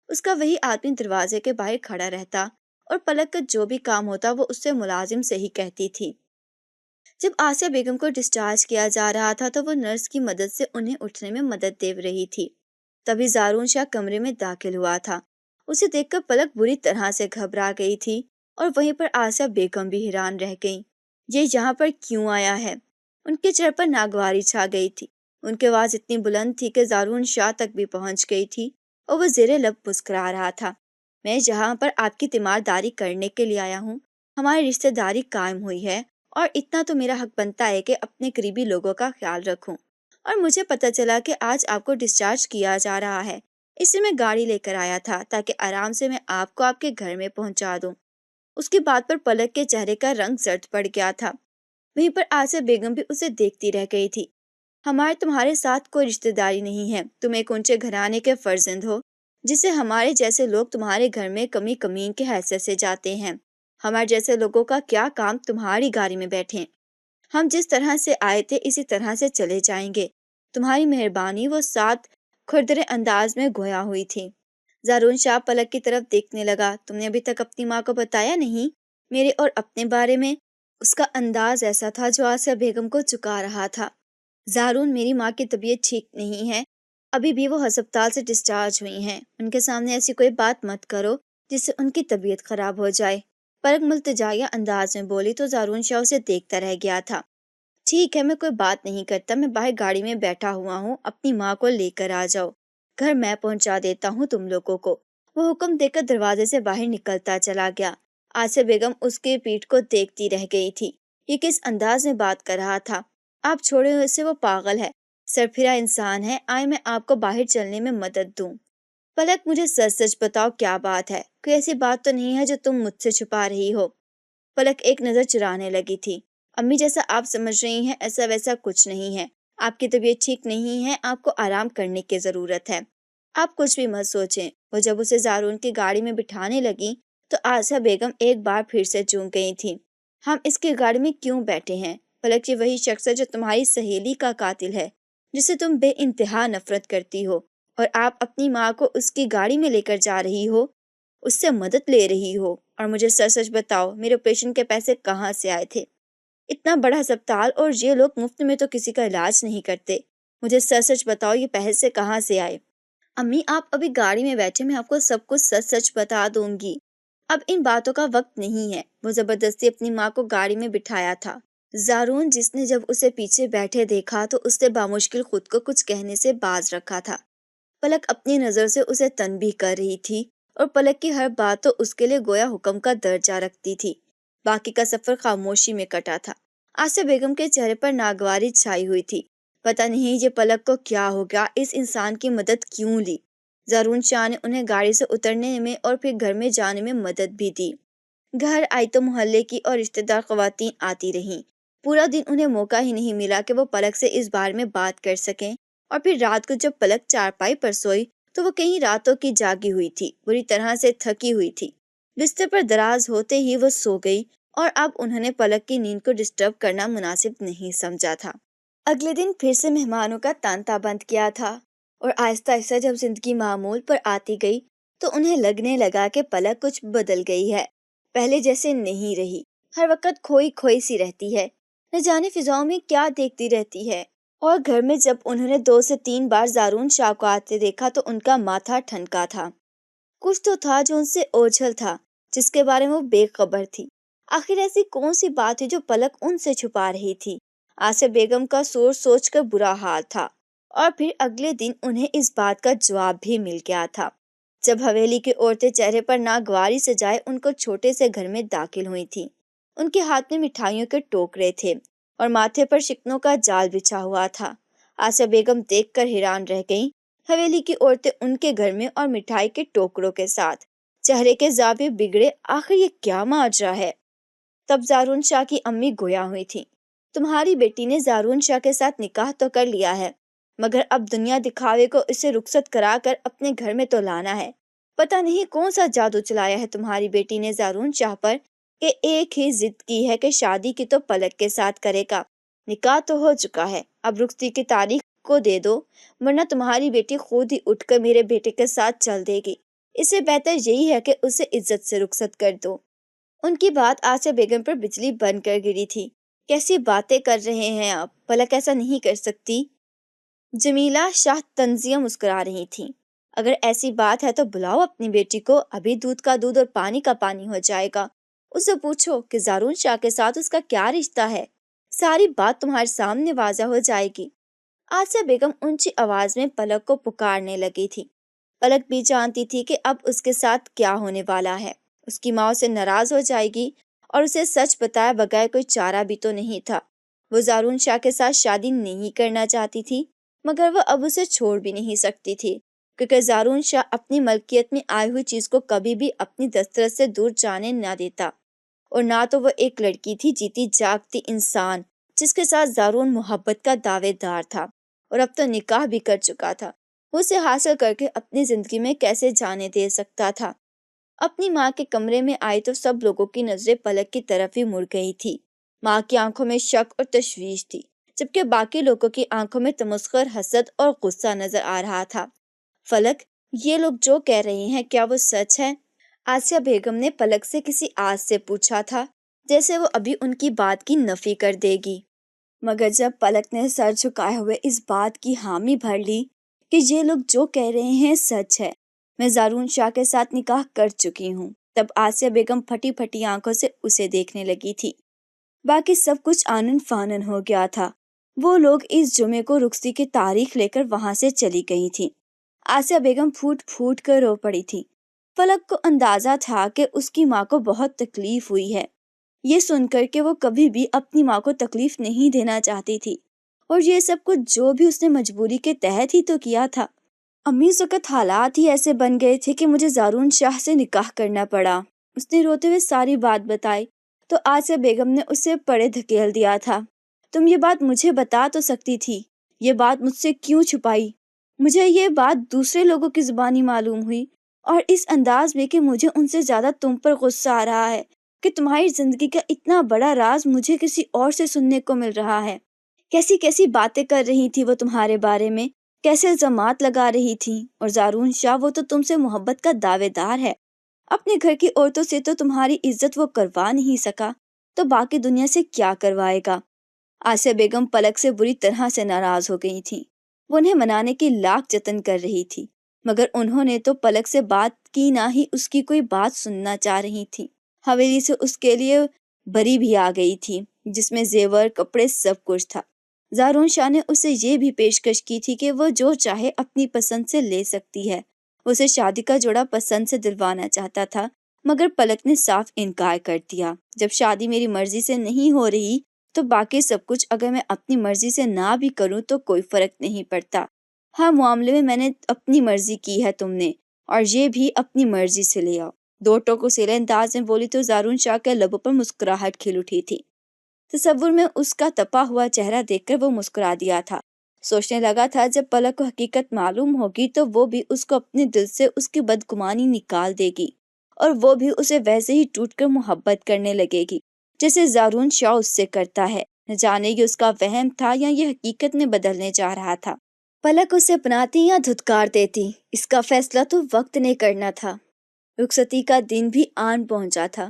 اس کا وہی آدمی دروازے کے باہر کھڑا رہتا اور پلک کا جو بھی کام ہوتا وہ اس سے ملازم سے ہی کہتی تھی۔ جب آسیہ بیگم کو ڈسچارج کیا جا رہا تھا تو وہ نرس کی مدد سے انہیں اٹھنے میں مدد دے رہی تھی۔ تبھی زارون شاہ کمرے میں داخل ہوا تھا۔ اسے دیکھ کر پلک بری طرح سے گھبرا گئی تھی اور وہیں پر آسیہ بیگم بھی حیران رہ گئیں۔ یہ یہاں پر کیوں آیا ہے؟ ان کے چہرے پر ناگواری چھا گئی تھی۔ ان کی آواز اتنی بلند تھی کہ زارون شاہ تک بھی پہنچ گئی تھی اور وہ زیر لب مسکرا رہا تھا۔ میں یہاں پر آپ کی تیمارداری کرنے کے لیے آیا ہوں۔ ہماری رشتہ داری قائم ہوئی ہے اور اتنا تو میرا حق بنتا ہے کہ اپنے قریبی لوگوں کا خیال رکھوں، اور مجھے پتہ چلا کہ آج آپ کو ڈسچارج کیا جا رہا ہے، اس لیے میں گاڑی لے کر آیا تھا تاکہ آرام سے میں آپ کو آپ کے گھر میں پہنچا دوں۔ اس کی بات پر پلک کے چہرے کا رنگ زرد پڑ گیا تھا۔ وہیں پر آسیہ بیگم بھی اسے دیکھتی رہ گئی تھی۔ ہمارے تمہارے ساتھ کوئی رشتہ داری نہیں ہے، تم ایک اونچے گھرانے کے فرزند ہو جسے ہمارے جیسے لوگ تمہارے گھر میں کمی کمین کے حیثیت سے جاتے ہیں۔ ہمارے جیسے لوگوں کا کیا کام تمہاری گاڑی میں بیٹھے؟ ہم جس طرح سے آئے تھے اسی طرح سے چلے جائیں گے۔ تمہاری مہربانی، وہ ساتھ کھردرے انداز میں گویا ہوئی تھی۔ زارون شاہ پلک کی طرف دیکھنے لگا۔ تم نے ابھی تک اپنی ماں کو بتایا نہیں میرے اور اپنے بارے میں؟ اس کا انداز ایسا تھا جو آسیہ بیگم کو چکا رہا تھا۔ زارون، میری ماں کی طبیعت ٹھیک نہیں ہے، ابھی بھی وہ ہسپتال سے ڈسچارج ہوئی ہیں۔ ان کے سامنے ایسی کوئی بات مت کرو جس سے ان کی طبیعت خراب ہو جائے، پلک ملتجائیہ انداز میں بولی تو زارون شاہ اسے دیکھتا رہ گیا تھا۔ ٹھیک ہے، میں کوئی بات نہیں کرتا، میں باہر گاڑی میں بیٹھا ہوا ہوں، اپنی ماں کو لے کر آ جاؤ، گھر میں پہنچا دیتا ہوں تم لوگوں کو۔ وہ حکم دے کر دروازے سے باہر نکلتا چلا گیا۔ آسیہ بیگم اس کی پیٹھ کو دیکھتی رہ گئی تھی۔ یہ کس انداز میں بات کر رہا تھا؟ آپ چھوڑے اسے، وہ پاگل ہے، سرپھرا انسان ہے، آئے میں آپ کو باہر چلنے میں مدد دوں۔ پلک، مجھے سچ سچ بتاؤ کیا بات ہے؟ کوئی ایسی بات تو نہیں ہے جو تم مجھ سے چھپا رہی ہو؟ پلک ایک نظر چرانے لگی تھی۔ امی، جیسا آپ سمجھ رہی ہیں ایسا ویسا کچھ نہیں ہے، آپ کی طبیعت ٹھیک نہیں ہے، آپ کو آرام کرنے کی ضرورت ہے، آپ کچھ بھی مت سوچیں۔ وہ جب اسے زارون کی گاڑی میں بٹھانے لگی تو آسیہ بیگم ایک بار پھر سے چونک گئی تھی۔ ہم اس کی گاڑی میں کیوں بیٹھے ہیں؟ پلک، یہ وہی شخص ہے جو تمہاری سہیلی کا قاتل ہے، جسے تم بے انتہا نفرت کرتی ہو، اور آپ اپنی ماں کو اس کی گاڑی میں لے کر جا رہی ہو، اس سے مدد لے رہی ہو۔ اور مجھے سچ سچ بتاؤ، میرے آپریشن کے پیسے کہاں سے آئے تھے؟ اتنا بڑا ہسپتال اور یہ لوگ مفت میں تو کسی کا علاج نہیں کرتے۔ مجھے سچ سچ بتاؤ، یہ پیسے کہاں سے آئے؟ امی، آپ ابھی گاڑی میں بیٹھے، میں آپ کو سب کچھ سچ سچ بتا دوں گی۔ اب ان باتوں کا وقت نہیں ہے۔ وہ زبردستی اپنی ماں کو گاڑی میں بٹھایا تھا۔ زارون، جس نے جب اسے پیچھے بیٹھے دیکھا تو اس نے بامشکل خود کو کچھ کہنے سے باز رکھا تھا۔ پلک اپنی نظر سے اسے تنبیہ کر رہی تھی اور پلک کی ہر بات تو اس کے لیے گویا حکم کا درجہ رکھتی تھی۔ باقی کا سفر خاموشی میں کٹا تھا۔ آسیہ بیگم کے چہرے پر ناگواری چھائی ہوئی تھی۔ پتہ نہیں یہ پلک کو کیا ہو گیا، اس انسان کی مدد کیوں لی؟ زارون شاہ نے انہیں گاڑی سے اترنے میں اور پھر گھر میں جانے میں مدد بھی دی۔ گھر آئی تو محلے کی اور رشتہ دار خواتین آتی رہیں۔ پورا دن انہیں موقع ہی نہیں ملا کہ وہ پلک سے اس بارے میں بات کر سکیں، اور پھر رات کو جب پلک چارپائی پر سوئی تو وہ کئی راتوں کی جاگی ہوئی تھی، بری طرح سے تھکی ہوئی تھی۔ بستر پر دراز ہوتے ہی وہ سو گئی، اور اب انہوں نے پلک کی نیند کو ڈسٹرب کرنا مناسب نہیں سمجھا تھا۔ اگلے دن پھر سے مہمانوں کا تانتا بند کیا تھا، اور آہستہ آہستہ جب زندگی معمول پر آتی گئی تو انہیں لگنے لگا کہ پلک کچھ بدل گئی ہے، پہلے جیسے نہیں رہی، ہر وقت کھوئی کھوئی سی رہتی ہے، نہ جانے فضاؤں میں کیا دیکھتی رہتی ہے۔ اور گھر میں جب انہوں نے 2 سے 3 بار زارون شاہ کو آتے دیکھا تو ان کا ماتھا ٹھنکا تھا۔ کچھ تو تھا جو ان سے اوجھل تھا، جس کے بارے میں وہ بے خبر تھی۔ آخر ایسی کون سی بات تھی جو پلک ان سے چھپا رہی تھی؟ آسیہ بیگم کا سوچ کر برا حال تھا، اور پھر اگلے دن انہیں اس بات کا جواب بھی مل گیا تھا، جب حویلی کی عورتیں چہرے پر ناگواری سجائے ان کو چھوٹے سے گھر میں داخل ہوئی تھیں۔ ان کے ہاتھ میں مٹھائیوں کے ٹوکرے تھے اور ماتھے پر شکنوں کا جال بچھا ہوا تھا۔ آسیہ بیگم دیکھ کر حیران رہ گئیں۔ حویلی کی عورتیں ان کے گھر میں اور مٹھائی کے ٹوکروں کے ساتھ، چہرے کے زاویے بگڑے، آخر یہ کیا ماجرا ہے؟ تب زارون شاہ کی امی گویا ہوئی تھی۔ تمہاری بیٹی نے زارون شاہ کے ساتھ نکاح تو کر لیا ہے، مگر اب دنیا دکھاوے کو اسے رخصت کرا کر اپنے گھر میں تو لانا ہے۔ پتہ نہیں کون سا جادو چلایا ہے تمہاری بیٹی نے زارون شاہ پر کہ ایک ہی ضد کی ہے کہ شادی کی تو پلک کے ساتھ کرے گا۔ نکاح تو ہو چکا ہے، اب رخصتی کی تاریخ کو دے دو، ورنہ تمہاری بیٹی خود ہی اٹھ کر میرے بیٹے کے ساتھ چل دے گی۔ اس سے بہتر یہی ہے کہ اسے عزت سے رخصت کر دو۔ ان کی بات آسیہ بیگم پر بجلی بن کر گری تھی۔ کیسی باتیں کر رہے ہیں آپ، پلک ایسا نہیں کر سکتی۔ جمیلہ شاہ تنزیہ مسکرا رہی تھیں۔ اگر ایسی بات ہے تو بلاؤ اپنی بیٹی کو، ابھی دودھ کا دودھ اور پانی کا پانی ہو جائے گا۔ اسے پوچھو کہ زارون شاہ کے ساتھ اس کا کیا رشتہ ہے، ساری بات تمہارے سامنے واضح ہو جائے گی۔ آسیہ بیگم اونچی آواز میں پلک کو پکارنے لگی تھی۔ پلک بھی جانتی تھی کہ اب اس کے ساتھ کیا ہونے والا ہے۔ اس کی ماں اسے ناراض ہو جائے گی اور اسے سچ بتائے بغیر کوئی چارہ بھی تو نہیں تھا۔ وہ زارون شاہ کے ساتھ شادی نہیں کرنا چاہتی تھی، مگر وہ اب اسے چھوڑ بھی نہیں سکتی تھی، کیونکہ زارون شاہ اپنی ملکیت میں آئی ہوئی چیز کو کبھی بھی اپنی دسترس سے دور جانے نہ دیتا۔ اور نہ تو وہ ایک لڑکی تھی جیتی جاگتی انسان جس کے ساتھ زارون محبت کا دعوے دار تھا، اور اب تو نکاح بھی کر چکا تھا۔ وہ اسے حاصل کر کے اپنی زندگی میں کیسے جانے دے سکتا تھا؟ اپنی ماں کے کمرے میں آئی تو سب لوگوں کی نظریں پلک کی طرف ہی مڑ گئی تھی۔ ماں کی آنکھوں میں شک اور تشویش تھی، جبکہ باقی لوگوں کی آنکھوں میں تمسخر، حسد اور غصہ نظر آ رہا تھا۔ فلک، یہ لوگ جو کہہ رہے ہیں کیا وہ سچ ہے؟ آسیہ بیگم نے پلک سے کسی آس سے پوچھا تھا، جیسے وہ ابھی ان کی بات کی نفی کر دے گی۔ مگر جب پلک نے سر جھکائے ہوئے اس بات کی حامی بھر لی کہ یہ لوگ جو کہہ رہے ہیں سچ ہے، میں زارون شاہ کے ساتھ نکاح کر چکی ہوں، تب آسیہ بیگم پھٹی پھٹی آنکھوں سے اسے دیکھنے لگی تھی۔ باقی سب کچھ آنن فانن ہو گیا تھا۔ وہ لوگ اس جمعے کو رخصتی کی تاریخ لے کر وہاں سے چلی گئی تھی۔ آسیہ بیگم پھوٹ پھوٹ کر رو پڑی تھی۔ فلک کو اندازہ تھا کہ اس کی ماں کو بہت تکلیف ہوئی ہے، یہ سن کر کہ وہ کبھی بھی اپنی ماں کو تکلیف نہیں دینا چاہتی تھی، اور یہ سب کچھ جو بھی اس نے مجبوری کے تحت ہی تو کیا تھا۔ امی اس وقت حالات ہی ایسے بن گئے تھے کہ مجھے زارون شاہ سے نکاح کرنا پڑا۔ اس نے روتے ہوئے ساری بات بتائی تو آسیہ بیگم نے اسے پڑے دھکیل دیا تھا۔ تم یہ بات مجھے بتا تو سکتی تھی، یہ بات مجھ سے کیوں چھپائی؟ مجھے یہ بات دوسرے لوگوں کی زبانی معلوم ہوئی، اور اس انداز میں کہ مجھے ان سے زیادہ تم پر غصہ آ رہا ہے کہ تمہاری زندگی کا اتنا بڑا راز مجھے کسی اور سے سننے کو مل رہا ہے۔ کیسی کیسی باتیں کر رہی تھی وہ تمہارے بارے میں، کیسے الزامات لگا رہی تھی، اور زارون شاہ وہ تو تم سے محبت کا دعوے دار ہے، اپنے گھر کی عورتوں سے تو تمہاری عزت وہ کروا نہیں سکا، تو باقی دنیا سے کیا کروائے گا؟ آسیہ بیگم پلک سے بری طرح سے ناراض ہو گئی تھی۔ وہ انہیں منانے کی لاکھ جتن کر رہی تھی، مگر انہوں نے تو پلک سے بات کی، نہ ہی اس کی کوئی بات سننا چاہ رہی تھی۔ حویلی سے اس کے لیے بری بھی آ گئی تھی، جس میں زیور، کپڑے، سب کچھ تھا۔ زارون شاہ نے اسے یہ بھی پیشکش کی تھی کہ وہ جو چاہے اپنی پسند سے لے سکتی ہے۔ اسے شادی کا جوڑا پسند سے دلوانا چاہتا تھا، مگر پلک نے صاف انکار کر دیا۔ جب شادی میری مرضی سے نہیں ہو رہی تو باقی سب کچھ اگر میں اپنی مرضی سے نہ بھی کروں تو کوئی فرق نہیں پڑتا۔ ہر معاملے میں نے اپنی مرضی کی ہے، تم نے، اور یہ بھی اپنی مرضی سے لیا۔ دو ٹوکوں سیلے انداز میں بولی تو زارون شاہ کے لبوں پر مسکراہٹ کھل اٹھی تھی۔ تصور میں اس کا تپا ہوا چہرہ دیکھ کر وہ مسکرا دیا تھا۔ سوچنے لگا تھا جب پلک کو حقیقت معلوم ہوگی تو وہ بھی اس کو اپنے دل سے اس کی بدگمانی نکال دے گی، اور وہ بھی اسے ویسے ہی ٹوٹ کر محبت کرنے لگے گی جیسے زارون شاہ اس سے کرتا ہے۔ نہ جانے یہ اس کا وہم تھا یا یہ حقیقت میں بدلنے جا رہا تھا۔ پلک اسے اپناتی یا دھتکار دیتی، اس کا فیصلہ تو وقت نے کرنا تھا۔ رخصتی کا دن بھی آن پہنچا تھا۔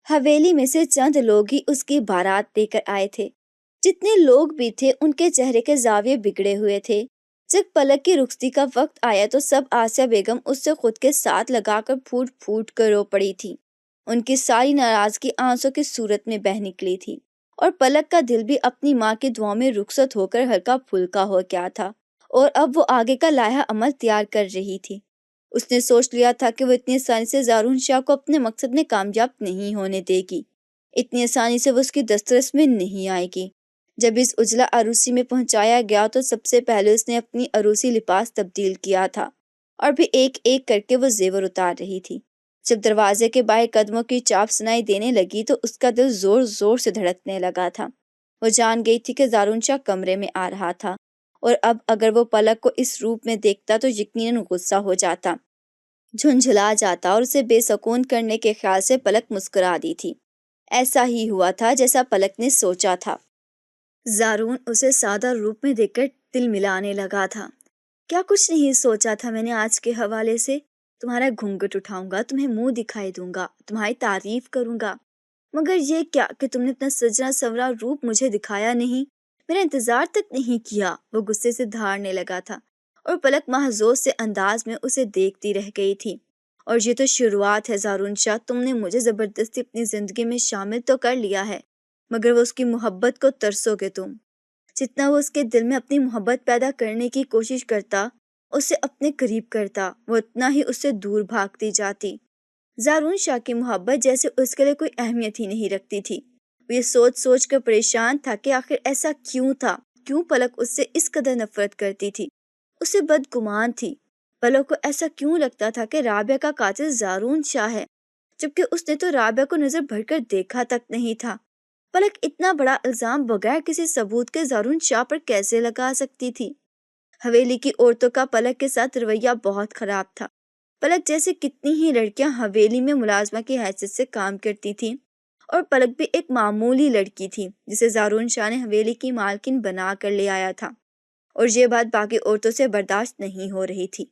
حویلی میں سے چند لوگ ہی اس کی بارات دے کر آئے تھے۔ جتنے لوگ بھی تھے ان کے چہرے کے زاویے بگڑے ہوئے تھے۔ جب پلک کی رخصتی کا وقت آیا تو سب آسیہ بیگم اس سے خود کے ساتھ لگا کر پھوٹ پھوٹ کر رو پڑی تھی۔ ان کی ساری ناراضگی آنسوں کی صورت میں بہہ نکلی تھی، اور پلک کا دل بھی اپنی ماں کی دعاؤں میں رخصت ہو کر ہلکا پھلکا ہو گیا تھا، اور اب وہ آگے کا لائحہ عمل تیار کر رہی تھی۔ اس نے سوچ لیا تھا کہ وہ اتنی آسانی سے زارون شاہ کو اپنے مقصد میں کامیاب نہیں ہونے دے گی۔ اتنی آسانی سے وہ اس کی دسترس میں نہیں آئے گی۔ جب اس اجلا عروسی میں پہنچایا گیا تو سب سے پہلے اس نے اپنی عروسی لباس تبدیل کیا تھا اور بھی ایک ایک کر کے وہ زیور اتار رہی تھی۔ جب دروازے کے باہر قدموں کی چاپ سنائی دینے لگی تو اس کا دل زور زور سے دھڑکنے لگا تھا۔ وہ جان گئی تھی کہ زارون شاہ کمرے میں آ رہا تھا اور اب اگر وہ پلک کو اس روپ میں دیکھتا تو یقیناً غصہ ہو جاتا، جھنجھلا جاتا اور اسے بے سکون کرنے کے خیال سے پلک مسکرا دی تھی۔ ایسا ہی ہوا تھا جیسا پلک نے سوچا تھا۔ زارون اسے سادہ روپ میں دیکھ کر دل ملانے لگا تھا۔ کیا کچھ نہیں سوچا تھا میں نے آج کے حوالے سے؟ تمہارا گھونگھٹ اٹھاؤں گا، تمہیں منہ دکھائی دوں گا، تمہاری تعریف کروں گا، مگر یہ کیا کہ تم نے اتنا سجنا سورا روپ مجھے دکھایا نہیں، میرا انتظار تک نہیں کیا۔ وہ غصے سے دھاڑنے لگا تھا اور پلک محظوظ سے انداز میں اسے دیکھتی رہ گئی تھی۔ اور یہ تو شروعات ہے زارون شاہ، تم نے مجھے زبردستی اپنی زندگی میں شامل تو کر لیا ہے، مگر وہ اس کی محبت کو ترسو گے تم۔ جتنا وہ اس کے دل میں اپنی محبت پیدا کرنے کی کوشش کرتا، اسے اپنے قریب کرتا، وہ اتنا ہی اس سے دور بھاگتی جاتی۔ زارون شاہ کی محبت جیسے اس کے لیے کوئی اہمیت ہی نہیں رکھتی تھی۔ وہ یہ سوچ سوچ کر پریشان تھا کہ آخر ایسا کیوں تھا، کیوں پلک اس سے اس قدر نفرت کرتی تھی، اسے بدگمان تھی۔ پلک کو ایسا کیوں لگتا تھا کہ رابعہ کا قاتل زارون شاہ ہے، جبکہ اس نے تو رابعہ کو نظر بھر کر دیکھا تک نہیں تھا۔ پلک اتنا بڑا الزام بغیر کسی ثبوت کے زارون شاہ پر کیسے لگا سکتی تھی؟ حویلی کی عورتوں کا پلک کے ساتھ رویہ بہت خراب تھا۔ پلک جیسے کتنی ہی لڑکیاں حویلی میں ملازمہ کی حیثیت سے کام کرتی تھیں، اور پلک بھی ایک معمولی لڑکی تھی جسے زارون شاہ نے حویلی کی مالکن بنا کر لے آیا تھا، اور یہ بات باقی عورتوں سے برداشت نہیں ہو رہی تھی۔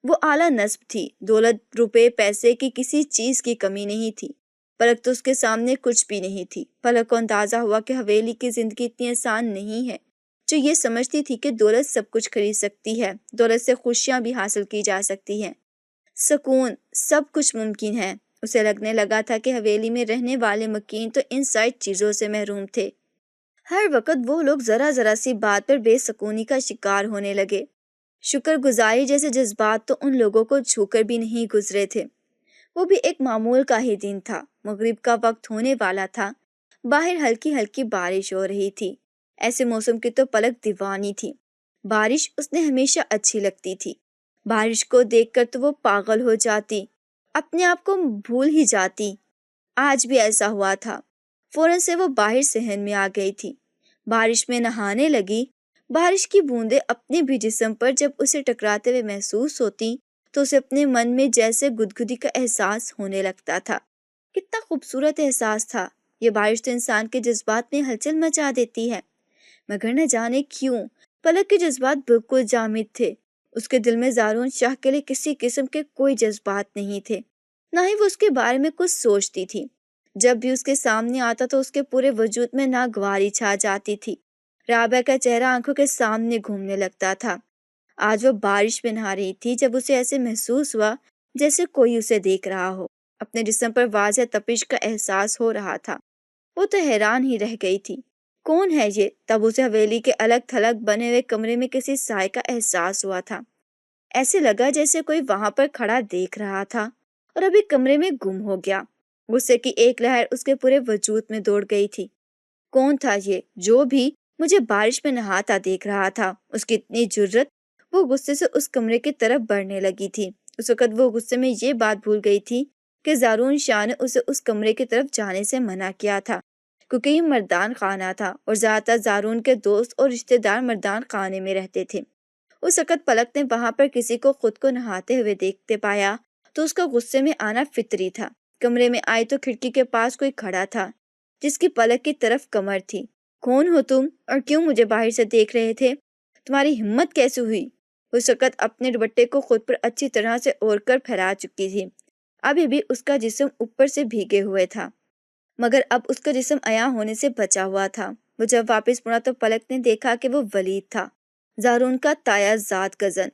وہ اعلیٰ نسب تھی، دولت، روپے، پیسے کی کسی چیز کی کمی نہیں تھی۔ پلک تو اس کے سامنے کچھ بھی نہیں تھی۔ پلک کو اندازہ ہوا کہ حویلی کی زندگی اتنی آسان نہیں ہے، جو یہ سمجھتی تھی کہ دولت سب کچھ خرید سکتی ہے، دولت سے خوشیاں بھی حاصل کی جا سکتی ہیں، سکون، سب کچھ ممکن ہے۔ اسے لگنے لگا تھا کہ حویلی میں رہنے والے مکین تو ان ساری چیزوں سے محروم تھے۔ ہر وقت وہ لوگ ذرا ذرا سی بات پر بے سکونی کا شکار ہونے لگے۔ شکر گزاری جیسے جذبات تو ان لوگوں کو چھو کر بھی نہیں گزرے تھے۔ وہ بھی ایک معمول کا ہی دن تھا، مغرب کا وقت ہونے والا تھا، باہر ہلکی ہلکی بارش ہو رہی تھی۔ ایسے موسم کی تو پلک دیوانی تھی۔ بارش اس نے ہمیشہ اچھی لگتی تھی۔ بارش کو دیکھ کر تو وہ پاگل ہو جاتی، اپنے آپ کو بھول ہی جاتی۔ آج بھی ایسا ہوا تھا۔ فوراً سے وہ باہر صحن میں آ گئی تھی، بارش میں نہانے لگی۔ بارش کی بوندیں اپنے بھی جسم پر جب اسے ٹکراتے ہوئے محسوس ہوتی تو اسے اپنے من میں جیسے گدگدی کا احساس ہونے لگتا تھا۔ کتنا خوبصورت احساس تھا یہ بارش، تو انسان کے جذبات میں ہلچل مچا دیتی ہے، مگر نہ جانے کیوں پلک کے جذبات بالکل جامد تھے۔ اس کے دل میں زارون شاہ کے لیے کسی قسم کے کوئی جذبات نہیں تھے، نہ ہی وہ اس کے بارے میں کچھ سوچتی تھی۔ جب بھی اس کے سامنے آتا تو اس کے پورے وجود میں ناگواری چھا جاتی تھی۔ رابعہ کا چہرہ آنکھوں کے سامنے گھومنے لگتا تھا۔ آج وہ بارش میں نہا رہی تھی جب اسے ایسے محسوس ہوا جیسے کوئی اسے دیکھ رہا ہو۔ اپنے جسم پر واضح تپش کا احساس ہو رہا تھا۔ وہ تو حیران ہی رہ گئی تھی، کون ہے یہ؟ تب اسے حویلی کے الگ تھلگ بنے ہوئے کمرے میں کسی سائے کا احساس ہوا تھا۔ ایسے لگا جیسے کوئی وہاں پر کھڑا دیکھ رہا تھا اور ابھی کمرے میں گم ہو گیا۔ غصے کی ایک لہر اس کے پورے وجود میں دوڑ گئی تھی۔ کون تھا یہ جو بھی مجھے بارش میں نہاتا دیکھ رہا تھا؟ اس کی اتنی جرت! وہ غصے سے اس کمرے کی طرف بڑھنے لگی تھی۔ اس وقت وہ غصے میں یہ بات بھول گئی تھی کہ زارون شاہ نے اسے اس کمرے کی طرف جانے سے منع کیا تھا، کیونکہ یہ مردان خانہ تھا اور زیادہ تر زارون کے دوست اور رشتہ دار مردان خانے میں رہتے تھے۔ اس وقت پلک نے وہاں پر کسی کو خود کو نہاتے ہوئے دیکھتے پایا تو اس کا غصے میں آنا فطری تھا۔ کمرے میں آئی تو کھڑکی کے پاس کوئی کھڑا تھا جس کی پلک کی طرف کمر تھی۔ کون ہو تم اور کیوں مجھے باہر سے دیکھ رہے تھے؟ تمہاری ہمت کیسے ہوئی؟ اس وقت اپنے دوپٹے کو خود پر اچھی طرح سے اوڑھ کر پھیلا چکی تھی۔ ابھی بھی اس کا جسم اوپر سے بھیگے ہوئے تھا، مگر اب اس کا جسم عیاں ہونے سے بچا ہوا تھا۔ وہ جب واپس مڑا تو پلک نے دیکھا کہ وہ ولید تھا، زارون کا تایا زاد کزن۔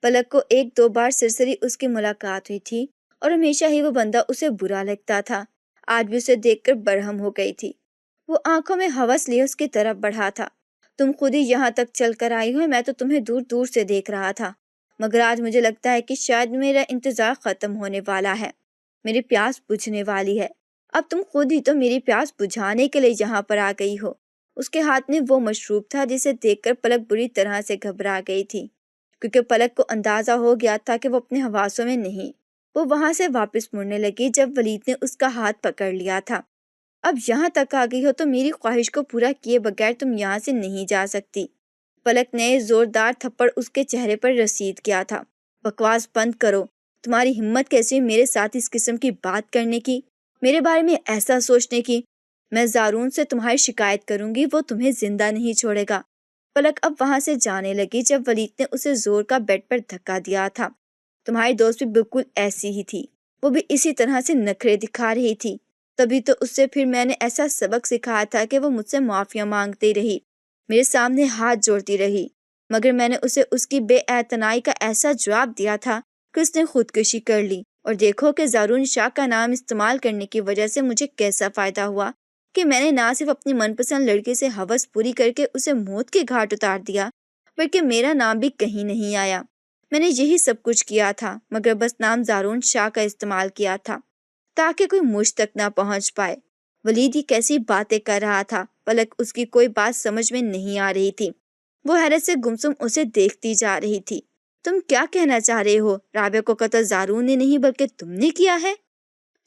پلک کو ایک دو بار سرسری اس کی ملاقات ہوئی تھی اور ہمیشہ ہی وہ بندہ اسے برا لگتا تھا۔ آج بھی اسے دیکھ کر برہم ہو گئی تھی۔ وہ آنکھوں میں ہوس لیے اس کی طرف بڑھا تھا۔ تم خود ہی یہاں تک چل کر آئی ہو، میں تو تمہیں دور دور سے دیکھ رہا تھا، مگر آج مجھے لگتا ہے کہ شاید میرا انتظار ختم ہونے والا ہے، میری پیاس بجھنے والی ہے۔ اب تم خود ہی تو میری پیاس بجھانے کے لیے یہاں پر آ گئی ہو۔ اس کے ہاتھ میں وہ مشروب تھا جسے دیکھ کر پلک بری طرح سے گھبرا گئی تھی، کیونکہ پلک کو اندازہ ہو گیا تھا کہ وہ اپنے حواسوں میں نہیں۔ وہ وہاں سے واپس مڑنے لگی جب ولید نے اس کا ہاتھ پکڑ لیا تھا۔ اب یہاں تک آ گئی ہو تو میری خواہش کو پورا کیے بغیر تم یہاں سے نہیں جا سکتی۔ پلک نے زوردار تھپڑ اس کے چہرے پر رسید کیا تھا۔ بکواس بند کرو، تمہاری ہمت کیسے ہوئی میرے ساتھ اس قسم کی بات کرنے کی، میرے بارے میں ایسا سوچنے کی؟ میں زارون سے تمہاری شکایت کروں گی، وہ تمہیں زندہ نہیں چھوڑے گا۔ پلک اب وہاں سے جانے لگی جب ولید نے اسے زور کا بیڈ پر دھکا دیا تھا۔ تمہاری دوست بھی بالکل ایسی ہی تھی، وہ بھی اسی طرح سے نخرے دکھا رہی تھی، تبھی تو اس سے پھر میں نے ایسا سبق سکھایا تھا کہ وہ مجھ سے معافیاں مانگتی رہی، میرے سامنے ہاتھ جوڑتی رہی، مگر میں نے اسے اس کی بے اعتنائی کا ایسا جواب دیا تھا کہ اس نے خودکشی کر لی۔ اور دیکھو کہ زارون شاہ کا نام استعمال کرنے کی وجہ سے مجھے کیسا فائدہ ہوا کہ میں نے نہ صرف اپنی من پسند لڑکی سے ہوس پوری کر کے اسے موت کے گھاٹ اتار دیا، بلکہ میرا نام بھی کہیں نہیں آیا۔ میں نے یہی سب کچھ کیا تھا، مگر بس نام زارون شاہ کا استعمال کیا تھا تاکہ کوئی مجھ تک نہ پہنچ پائے۔ ولید ہی کیسی باتیں کر رہا تھا، پلک اس کی کوئی بات سمجھ میں نہیں آ رہی تھی، وہ حیرت سے گمسم اسے دیکھتی جا رہی تھی۔ تم کیا کہنا چاہ رہے ہو؟ رابعہ کو قتل زارون نے نہیں بلکہ تم نے کیا ہے؟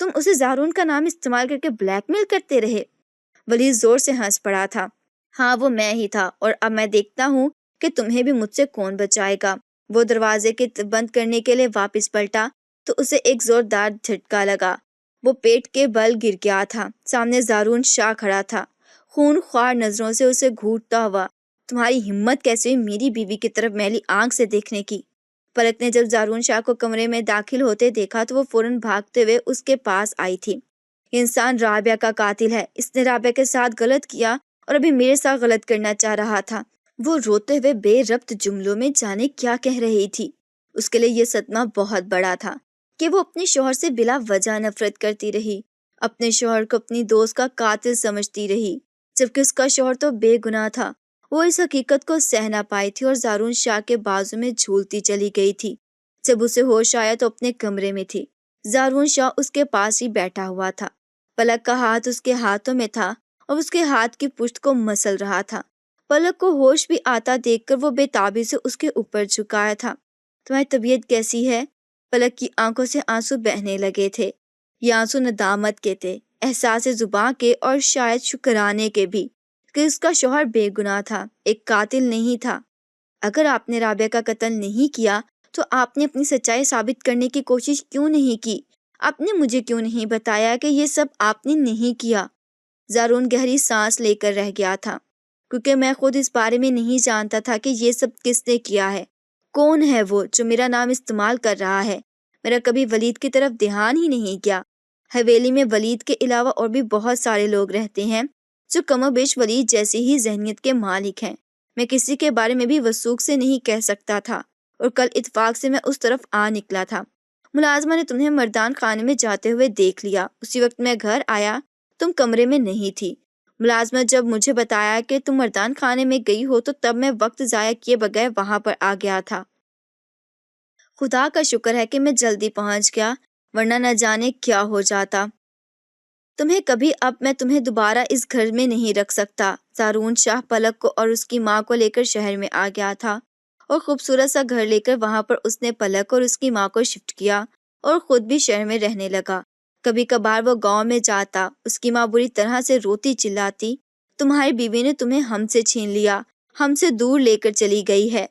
تم اسے زارون کا نام استعمال کر کے بلیک میل کرتے رہے؟ ولید زور سے ہنس پڑا تھا۔ ہاں وہ میں ہی تھا، اور اب میں دیکھتا ہوں کہ تمہیں بھی مجھ سے کون بچائے گا۔ وہ دروازے کے بند کرنے کے لیے واپس پلٹا تو اسے ایک زوردار جھٹکا لگا، وہ پیٹ کے بل گر گیا تھا۔ سامنے زارون شاہ کھڑا تھا، خون خوار نظروں سے اسے گھورتا ہوا۔ تمہاری ہمت کیسے ہوئی میری بیوی کی طرف میلی آنکھ سے دیکھنے کی؟ پلک نے جب زارون شاہ کو کمرے میں داخل ہوتے دیکھا تو وہ فوراً بھاگتے ہوئے اس کے پاس آئی تھی۔ یہ انسان رابعہ کا قاتل ہے، اس نے رابعہ کے ساتھ غلط کیا اور ابھی میرے ساتھ غلط کرنا چاہ رہا تھا۔ وہ روتے ہوئے بے ربط جملوں میں جانے کیا کہہ رہی تھی۔ اس کے لیے یہ صدمہ بہت بڑا تھا کہ وہ اپنے شوہر سے بلا وجہ نفرت کرتی رہی، اپنے شوہر کو اپنی دوست کا قاتل سمجھتی رہی، جبکہ اس کا شوہر تو بے گناہ تھا۔ وہ اس حقیقت کو سہ نہ پائی تھی اور زارون شاہ کے بازو میں جھولتی چلی گئی تھی۔ جب اسے ہوش آیا تو اپنے کمرے میں تھی، زارون شاہ اس کے پاس ہی بیٹھا ہوا تھا، پلک کا ہاتھ اس کے ہاتھوں میں تھا اور اس کے ہاتھ کی پشت کو مسل رہا تھا۔ پلک کو ہوش بھی آتا دیکھ کر وہ بے تابی سے اس کے اوپر جھکایا تھا۔ تمہاری طبیعت کیسی ہے؟ پلک کی آنکھوں سے آنسو بہنے لگے تھے، یہ آنسو ندامت کے تھے، احساس زباں کے اور شاید شکرانے کے بھی کہ اس کا شوہر بے گناہ تھا، ایک قاتل نہیں تھا۔ اگر آپ نے رابعہ کا قتل نہیں کیا تو آپ نے اپنی سچائی ثابت کرنے کی کوشش کیوں نہیں کی؟ آپ نے مجھے کیوں نہیں بتایا کہ یہ سب آپ نے نہیں کیا؟ زارون گہری سانس لے کر رہ گیا تھا، کیونکہ میں خود اس بارے میں نہیں جانتا تھا کہ یہ سب کس نے کیا ہے، کون ہے وہ جو میرا نام استعمال کر رہا ہے۔ میرا کبھی ولید کی طرف دھیان ہی نہیں گیا۔ حویلی میں ولید کے علاوہ اور بھی بہت سارے لوگ رہتے ہیں جو کم و بیش ولید جیسی ہی ذہنیت کے مالک ہیں۔ میں کسی کے بارے میں بھی وثوق سے نہیں کہہ سکتا تھا، اور کل اتفاق سے میں اس طرف آ نکلا تھا۔ ملازمہ نے تمہیں مردان خانے میں جاتے ہوئے دیکھ لیا، اسی وقت میں گھر آیا، تم کمرے میں نہیں تھی۔ ملازمہ جب مجھے بتایا کہ تم مردان خانے میں گئی ہو تو تب میں وقت ضائع کیے بغیر وہاں پر آ گیا تھا۔ خدا کا شکر ہے کہ میں جلدی پہنچ گیا، ورنہ نہ جانے کیا ہو جاتا۔ تمہیں کبھی اب میں تمہیں دوبارہ اس گھر میں نہیں رکھ سکتا۔ زارون شاہ پلک کو اور اس کی ماں کو لے کر شہر میں آ گیا تھا، اور خوبصورت سا گھر لے کر وہاں پر اس نے پلک اور اس کی ماں کو شفٹ کیا اور خود بھی شہر میں رہنے لگا۔ کبھی کبھار وہ گاؤں میں جاتا، اس کی ماں بری طرح سے روتی چلاتی، تمہاری بیوی نے تمہیں ہم سے چھین لیا، ہم سے دور لے کر چلی گئی ہے۔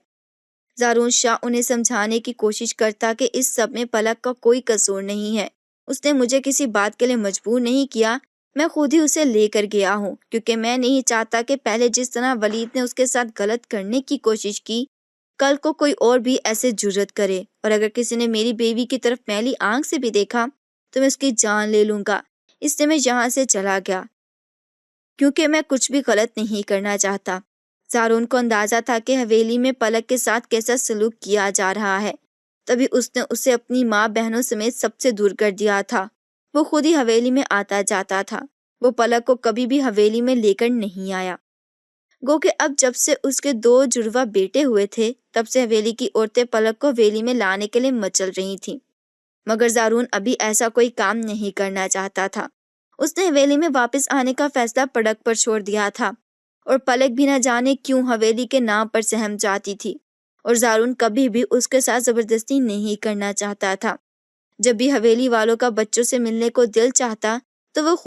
زارون شاہ انہیں سمجھانے کی کوشش کرتا کہ اس سب میں پلک کا کوئی قصور نہیں ہے، اس نے مجھے کسی بات کے لیے مجبور نہیں کیا، میں خود ہی اسے لے کر گیا ہوں، کیونکہ میں نہیں چاہتا کہ پہلے جس طرح ولید نے اس کے ساتھ غلط کرنے کی کوشش کی، کل کو کوئی اور بھی ایسے جرت کرے، اور اگر کسی نے میری بیوی کی طرف میلی آنکھ سے بھی دیکھا تو میں اس کی جان لے لوں گا۔ اس لیے میں یہاں سے چلا گیا، کیونکہ میں کچھ بھی غلط نہیں کرنا چاہتا۔ زارون کو اندازہ تھا کہ حویلی میں پلک کے ساتھ کیسا سلوک کیا جا رہا ہے، تبھی اس نے اسے اپنی ماں بہنوں سمیت سب سے دور کر دیا تھا۔ وہ خود ہی حویلی میں آتا جاتا تھا، وہ پلک کو کبھی بھی حویلی میں لے کر نہیں آیا۔ گو کہ اب جب سے اس کے 2 جڑواں بیٹے ہوئے تھے تب سے حویلی کی عورتیں پلک کو حویلی میں لانے کے لیے مچل رہی تھیں، مگر زارون ابھی ایسا کوئی کام نہیں کرنا چاہتا تھا۔ اس نے حویلی میں واپس آنے کا فیصلہ پلک پر چھوڑ دیا تھا، اور پلک بھی نہ جانے کیوں حویلی کے نام پر سہم جاتی تھی، اور زارون کبھی بھی اس کے ساتھ زبردستی نہیں کرنا چاہتا تھا۔ جب بھی حویلی والوں کا بچوں سے ملنے کو دل چاہتا تو وہ